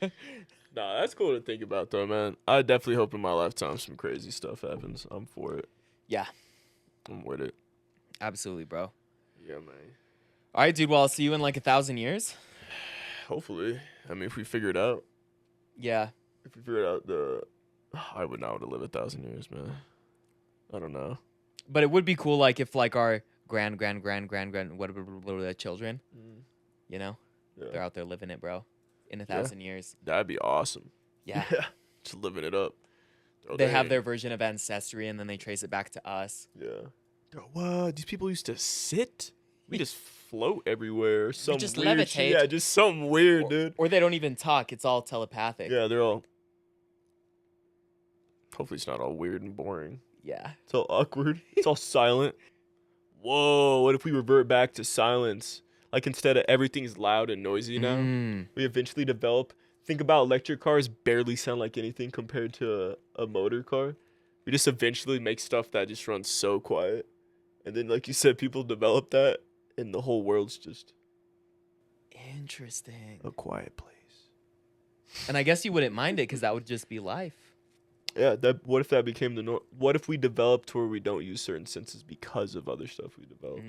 Nah, that's cool to think about though, man. I definitely hope in my lifetime some crazy stuff happens. I'm for it. Yeah, I'm with it. absolutely, bro. Yeah, man. All right, dude. Well, I'll see you in like 1,000 years. Hopefully. I mean, if we figure it out. Yeah. If we figured out I would not want to live 1,000 years, man. I don't know. But it would be cool, like if like our grand whatever children, you know, Yeah. they're out there living it, bro, in 1,000 years. That'd be awesome. Yeah. Just living it up. They have their version of ancestry, and then they trace it back to us. Yeah. What? These people used to sit? We just float everywhere. Some just weird levitate. shit. Yeah, just something weird, dude. Or they don't even talk. It's all telepathic. Yeah, they're all. Hopefully, it's not all weird and boring. Yeah. It's all awkward. It's all silent. Whoa, what if we revert back to silence? Like, instead of everything's loud and noisy now, we eventually develop. Think about electric cars barely sound like anything compared to a motor car. We just eventually make stuff that just runs so quiet. And then, like you said, people develop that, and the whole world's just Interesting. a quiet place. And I guess you wouldn't mind it because that would just be life. Yeah, what if that became the norm? What if we developed to where we don't use certain senses because of other stuff we developed?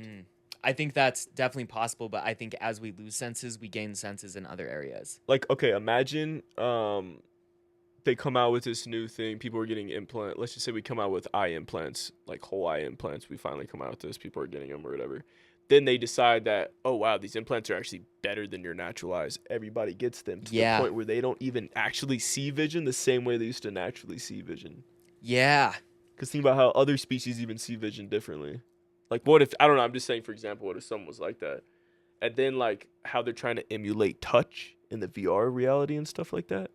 I think that's definitely possible, but I think as we lose senses, we gain senses in other areas. Like, okay, imagine they come out with this new thing. People are getting let's just say we come out with eye implants, like whole eye implants. We finally come out with this. People are getting them or whatever. Then they decide that, oh, wow, these implants are actually better than your natural eyes. Everybody gets them to the point where they don't even actually see vision the same way they used to naturally see vision. Yeah. Because think about how other species even see vision differently. Like, what if, I don't know, I'm just saying, for example, what if someone was like that? And then, like, how they're trying to emulate touch in the VR reality and stuff like that.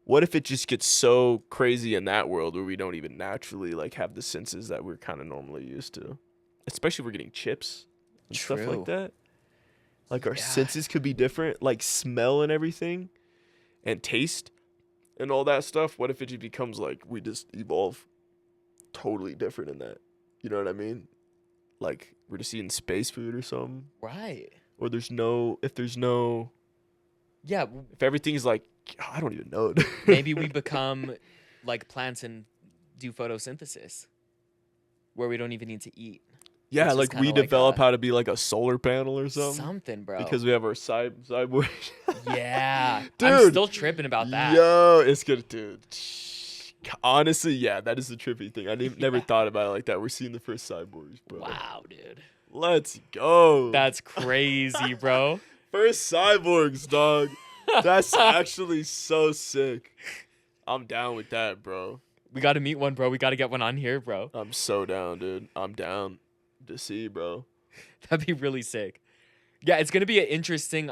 What if it just gets so crazy in that world where we don't even naturally, like, have the senses that we're kind of normally used to? Especially if we're getting chips and stuff like that. Like, our senses could be different, like smell and everything, and taste and all that stuff. What if it just becomes, like, we just evolve totally different in that? You know what I mean? Like, we're just eating space food or something. Right. Or if Yeah. everything's like, I don't even know. Maybe we become like plants and do photosynthesis where we don't even need to eat. Yeah, like we develop how to be like a solar panel or something. Something, bro. Because we have our cyborg. Yeah. Dude. I'm still tripping about that. Yo, it's good, dude. Honestly, yeah, that is the trippy thing. I never thought about it like that. We're seeing the first cyborgs, bro. Wow, dude. Let's go. That's crazy, bro. First cyborgs, dog. That's actually so sick. I'm down with that, bro. We got to meet one, bro. We got to get one on here, bro. I'm so down, dude. I'm down to see, bro. That'd be really sick. Yeah, it's going to be an interesting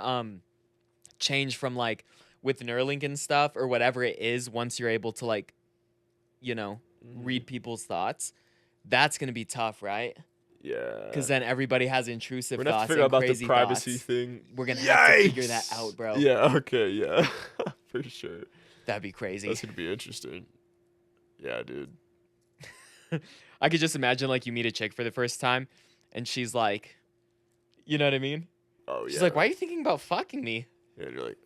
change from like with Neuralink and stuff or whatever it is once you're able to like, you know, read people's thoughts. That's going to be tough, right? Yeah. Because then everybody has intrusive We're gonna have thoughts to figure out and about the crazy privacy thoughts. thing. We're going to have to figure that out, bro. Yeah, okay, yeah. For sure. That'd be crazy. That's going to be interesting. Yeah, dude. I could just imagine like you meet a chick for the first time and she's like, you know what I mean? Oh, yeah. She's like, why are you thinking about fucking me? Yeah, you're like,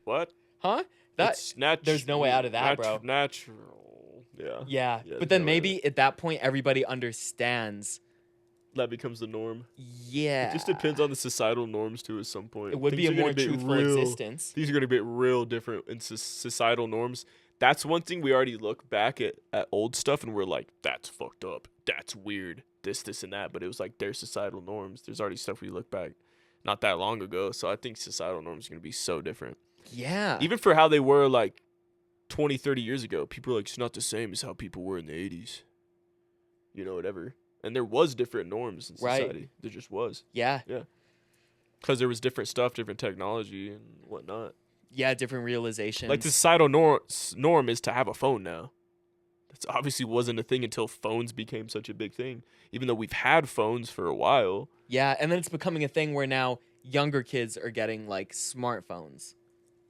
what? Huh? There's no way out of that, bro. Natural. Yeah. Yeah. Yeah, But then no way. maybe at that point, everybody understands. That becomes the norm. Yeah. It just depends on the societal norms, too, at some point. It would be a more truthful existence. These are going to be real different in societal norms. That's one thing we already look back at old stuff and we're like, that's fucked up. That's weird. This, and that. But it was like their societal norms. There's already stuff we look back not that long ago. So I think societal norms are going to be so different. Yeah. Even for how they were like 20, 30 years ago. People are like, it's not the same as how people were in the 80s. You know, whatever. And there was different norms in society. Right. There just was. Yeah. Yeah. Because there was different stuff, different technology and whatnot. Yeah, different realizations. Like the societal norm is to have a phone now. That obviously wasn't a thing until phones became such a big thing. Even though we've had phones for a while. Yeah, and then it's becoming a thing where now younger kids are getting like smartphones.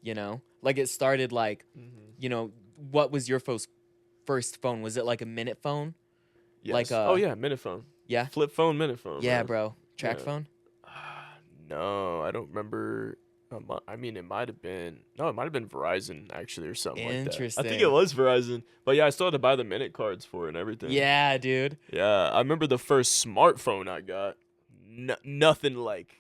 You know? Like it started like, you know, what was your first phone? Was it like a minute phone? Yes. Like oh yeah, minute phone. Yeah. Flip phone, minute phone. Yeah, man. bro. Track Yeah. phone? No, I don't remember. I mean, it might have been. No, it might have been Verizon actually, or something like that. I think Interesting. it was Verizon. But yeah, I still had to buy the minute cards for it and everything. Yeah, dude. Yeah, I remember the first smartphone I got. Nothing like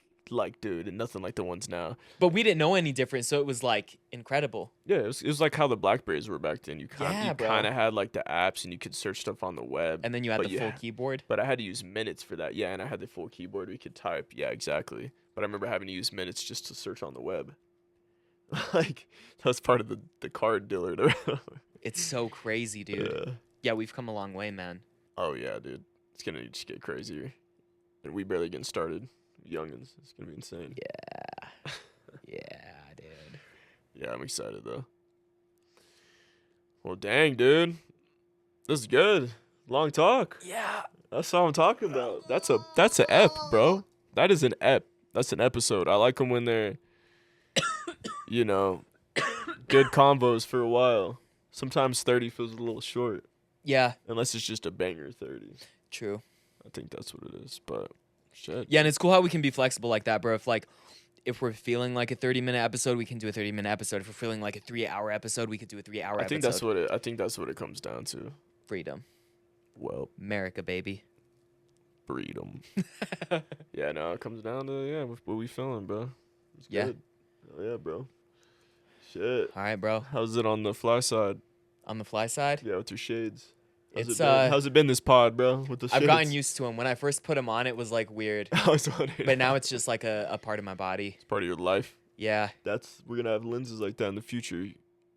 dude, and nothing like the ones now. But we didn't know any different, so it was like incredible. Yeah, it was like how the Blackberries were back then. You Yeah, bro. kind of had like the apps, and you could search stuff on the web. And then you had but the full keyboard. But I had to use minutes for that. Yeah, and I had the full keyboard. We could type. Yeah, exactly. But I remember having to use minutes just to search on the web. Like, that was part of the card dealer. It's so crazy, dude. Yeah, we've come a long way, man. Oh, yeah, dude. It's going to just get crazier. And we barely getting started. Youngins. It's going to be insane. Yeah. Yeah, dude. Yeah, I'm excited, though. Well, dang, dude. This is good. Long talk. Yeah. That's all I'm talking about. That's an ep, bro. That is an ep. That's an episode. I like them when they're, you know, good combos for a while. Sometimes 30 feels a little short. Yeah. Unless it's just a banger 30. True. I think that's what it is. But shit. Yeah, and it's cool how we can be flexible like that, bro. If we're feeling like a 30-minute episode, we can do a 30-minute episode. If we're feeling like a 3-hour episode, we could do a 3-hour episode. I think that's what it comes down to. Freedom. Well, America, baby. freedom. Yeah, no, it comes down to what we feeling, bro. It's Yeah. good. Oh yeah, bro. Shit. All right, bro. How's it on the fly side? On the fly side, Yeah, with your shades. How's it been this pod, bro? With the shades? I've gotten used to them. When I first put them on, it was like weird, I was wondering. but now it's just like a part of my body. It's part of your life. Yeah. We're gonna have lenses like that in the future. You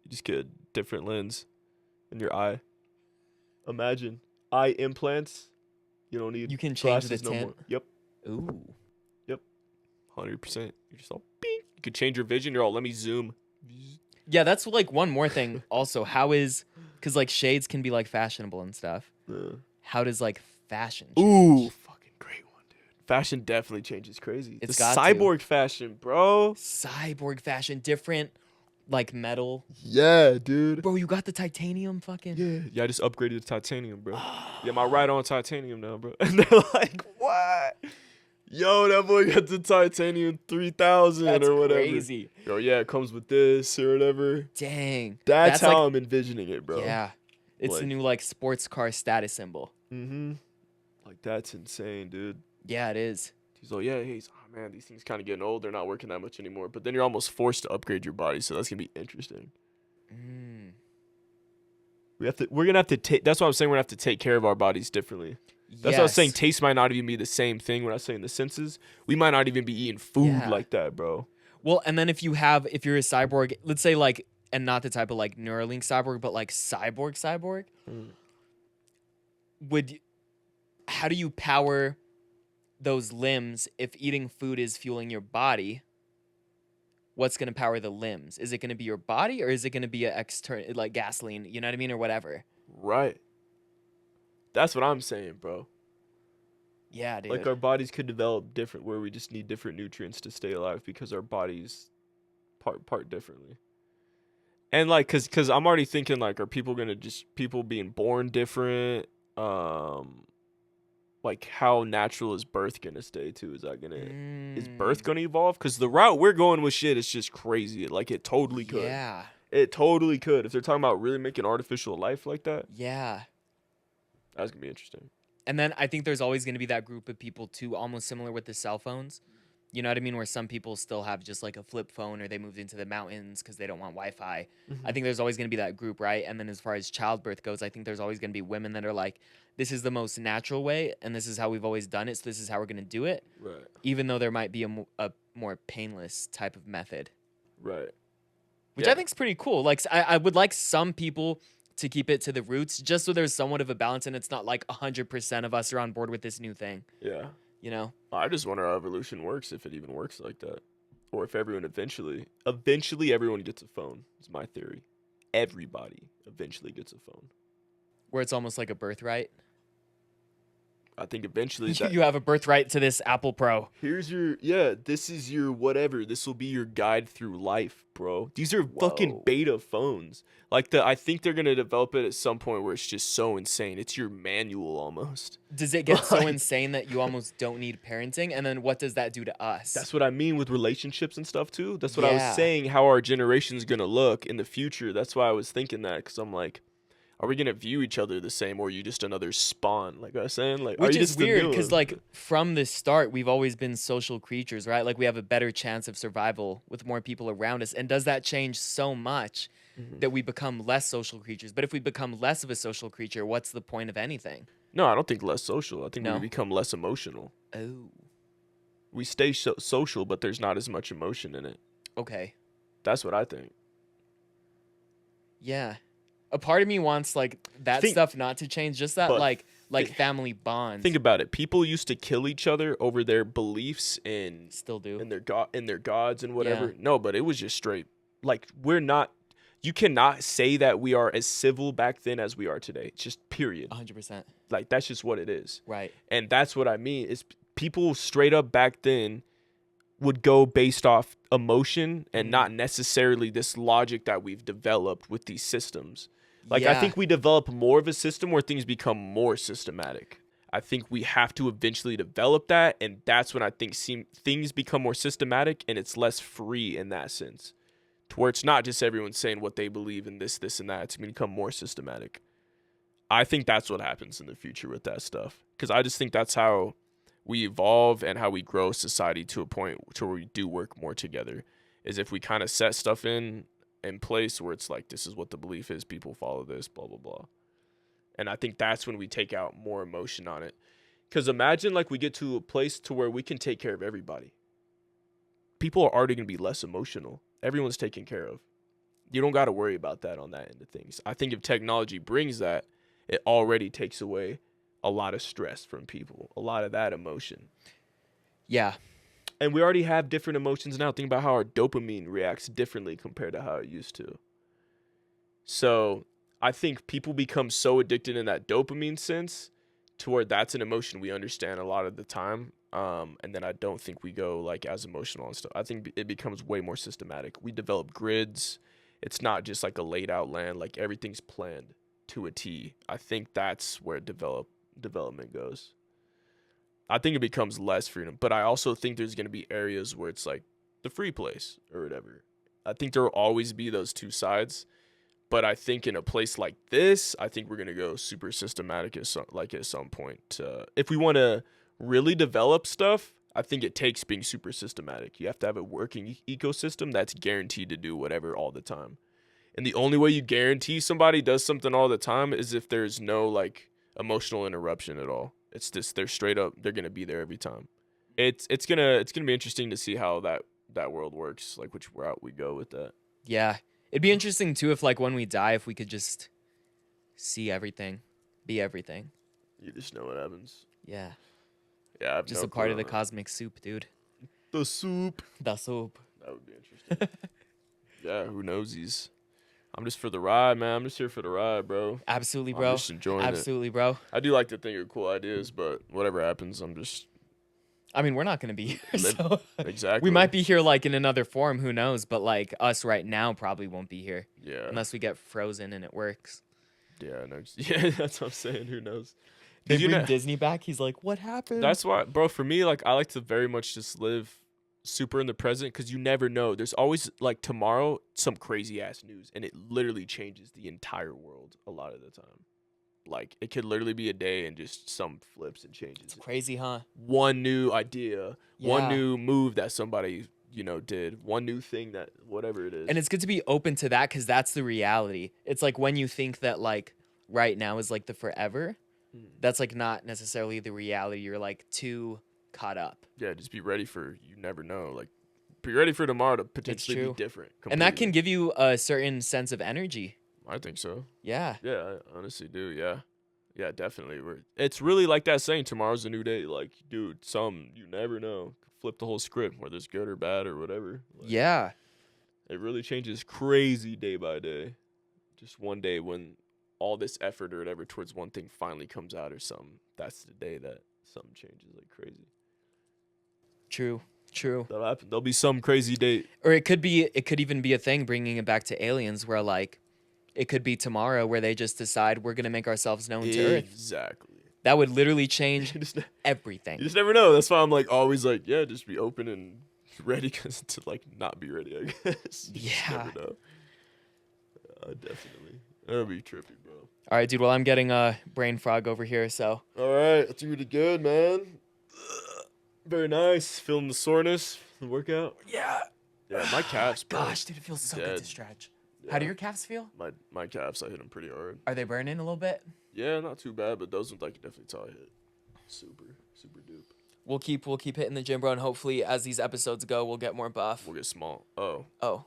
just get a different lens in your eye. Imagine eye implants. You don't need. You can change the glasses no tint. more. Yep. Ooh. 100%. You're just all bing. You could change your vision. You're all, let me zoom. Yeah, that's like one more thing. Also, because like shades can be like fashionable and stuff. How does like fashion change? Ooh, fucking great one, dude. Fashion definitely changes crazy. It's the got to. cyborg fashion, bro. Cyborg fashion, different like metal. Yeah, dude. Bro, you got the titanium fucking. Yeah, I just upgraded to titanium, bro. Yeah, my right on titanium now, bro. And they're like, what? Yo, that boy got the titanium 3000 That's or whatever. crazy. Yo, yeah, it comes with this or whatever. Dang. That's how like, I'm envisioning it, bro. Yeah. It's the Like- new like sports car status symbol. Mm-hmm. Like, that's insane, dude. Yeah, it is. He's like, yeah, oh man, these things kind of getting old. They're not working that much anymore. But then you're almost forced to upgrade your body, so that's gonna be interesting. We're gonna have to take. That's what I'm saying. We're gonna have to take care of our bodies differently. That's what I was saying. Taste might not even be the same thing. When I was saying the senses, we might not even be eating food Yeah. like that, bro. Well, and then if you're a cyborg, let's say like, and not the type of like Neuralink cyborg, but like cyborg, how do you power those limbs if eating food is fueling your body? What's going to power the limbs? Is it going to be your body or is it going to be a external like gasoline, you know what I mean, or whatever? Right. That's what I'm saying, bro. Yeah, dude. Like our bodies could develop different, where we just need different nutrients to stay alive because our bodies part differently. And like, cause I'm already thinking like, are people gonna people being born different? Like how natural is birth gonna stay too? Is birth gonna evolve? Cause the route we're going with shit is just crazy. Like it totally could. Yeah. It totally could. If they're talking about really making artificial life like that, Yeah. that's gonna be interesting. And then I think there's always going to be that group of people too, almost similar with the cell phones, You know what I mean? Where some people still have just like a flip phone, or they moved into the mountains because they don't want Wi-Fi. I think there's always going to be that group, right? And then as far as childbirth goes, I think there's always going to be women that are like, this is the most natural way, and this is how we've always done it, so this is how we're going to do it. Right. Even though there might be a more painless type of method. Right. Which I think is pretty cool. Like, I would like some people to keep it to the roots, just so there's somewhat of a balance, and it's not like 100% of us are on board with this new thing. Yeah. You know? I just wonder how evolution works, if it even works like that. Or if everyone eventually everyone gets a phone, is my theory. Everybody eventually gets a phone. Where it's almost like a birthright. I think eventually You have a birthright to this Apple Pro. Here's this is your whatever. This will be your guide through life, bro. These are fucking beta phones. Like I think they're gonna develop it at some point where it's just so insane. It's your manual almost. Does it get so insane that you almost don't need parenting? And then what does that do to us? That's what I mean with relationships and stuff too. That's what I was saying, how our generation's gonna look in the future. That's why I was thinking that, because I'm like, are we gonna view each other the same, or are you just another spawn? Like I was saying, like, which are you is just weird because like from the start we've always been social creatures, right? Like we have a better chance of survival with more people around us. And does that change so much that we become less social creatures? But if we become less of a social creature, what's the point of anything? No, I don't think less social. I think we become less emotional. Oh, we stay social, but there's not as much emotion in it. Okay, that's what I think. Yeah. A part of me wants like that stuff not to change, just that like family bonds. Think about it. People used to kill each other over their beliefs and still do in their gods and whatever. Yeah. No, but it was just straight. Like you cannot say that we are as civil back then as we are today. It's just period. 100%. Like that's just what it is. Right. And that's what I mean is people straight up back then would go based off emotion and not necessarily this logic that we've developed with these systems. Like, I think we develop more of a system where things become more systematic. I think we have to eventually develop that, and that's when I think things become more systematic, and it's less free in that sense. To where it's not just everyone saying what they believe in this, and that. It's going to become more systematic. I think that's what happens in the future with that stuff. Because I just think that's how we evolve and how we grow society to a point to where we do work more together. Is if we kind of set stuff in place where it's like, this is what the belief is, people follow this, blah blah blah. And I think that's when we take out more emotion on it. Because imagine like we get to a place to where we can take care of everybody. People are already going to be less emotional. Everyone's taken care of. You don't got to worry about that on that end of things. I think if technology brings that, it already takes away a lot of stress from people, a lot of that emotion. Yeah. And we already have different emotions now. Think about how our dopamine reacts differently compared to how it used to. So I think people become so addicted in that dopamine sense to where that's an emotion we understand a lot of the time. And then I don't think we go like as emotional and stuff. I think it becomes way more systematic. We develop grids. It's not just like a laid out land. Like everything's planned to a T. I think that's where development goes. I think it becomes less freedom, but I also think there's going to be areas where it's like the free place or whatever. I think there will always be those two sides, but I think in a place like this, I think we're going to go super systematic at some point. If we want to really develop stuff, I think it takes being super systematic. You have to have a working ecosystem that's guaranteed to do whatever all the time. And the only way you guarantee somebody does something all the time is if there's no like emotional interruption at all. It's just they're straight up, they're gonna be there every time. It's gonna be interesting to see how that world works, like which route we go with that. Yeah. It'd be interesting too if like when we die, if we could just see everything, be everything. You just know what happens. Yeah. Yeah, just a part of the cosmic soup, dude. The soup. The soup. That would be interesting. Yeah, who knows? I'm just for the ride, man. I'm just here for the ride, bro. Absolutely, bro. I'm just enjoying it. Absolutely, bro. I do like to think of cool ideas, but whatever happens, I mean, we're not going to be here, so... Exactly. We might be here, like, in another form, who knows? But, like, us right now probably won't be here. Yeah. Unless we get frozen and it works. Yeah, no, yeah, that's what I'm saying. Who knows? They bring Disney back. He's like, what happened? That's why, bro, for me, like, I like to very much just live super in the present because you never know. There's always, like, tomorrow, some crazy-ass news, and it literally changes the entire world a lot of the time. Like it could literally be a day and just some flips and changes. It's crazy, huh? One new idea, one Yeah. new move that somebody, did, one new thing that whatever it is. And it's good to be open to that because that's the reality. It's like when you think that like right now is like the forever, that's like not necessarily the reality. You're like too caught up. Yeah, just be ready for, you never know. Like be ready for tomorrow to potentially be true. different. And that can completely. give you a certain sense of energy. I think so. Yeah. Yeah, I honestly do. Yeah. Yeah, definitely. It's really like that saying, tomorrow's a new day. Like, dude, you never know. Flip the whole script, whether it's good or bad or whatever. Like, Yeah. it really changes crazy day by day. Just one day when all this effort or whatever towards one thing finally comes out or something, that's the day that something changes like crazy. True. True. That'll happen. There'll be some crazy day. Or it could even be a thing bringing it back to aliens where like it could be tomorrow where they just decide we're going to make ourselves known to Earth. Exactly. That would literally change You everything. just never know. That's why I'm like always like, yeah, just be open and ready to like not be ready, I guess. You just Yeah. never know. Definitely. That'll be trippy, bro. All right, dude. Well, I'm getting a brain frog over here, so. All right. That's really good, man. Very nice. Feeling the soreness, the workout. Yeah. Yeah, my calves, bro. Gosh, dude, it feels so good Dead. to stretch. How do your calves feel? My calves, I hit them pretty hard. Are they burning a little bit? Yeah, not too bad, but those ones I can definitely tell I hit. Super dupe. We'll keep hitting the gym, bro, and hopefully as these episodes go, we'll get more buff. We'll get small. Oh. Oh.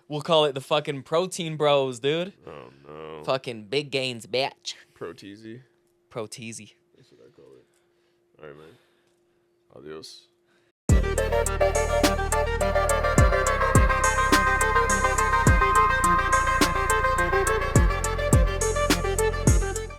We'll call it the fucking protein bros, dude. Oh no. Fucking big gains, bitch. Proteasy. Proteasy. That's what I call it. All right, man. Adios.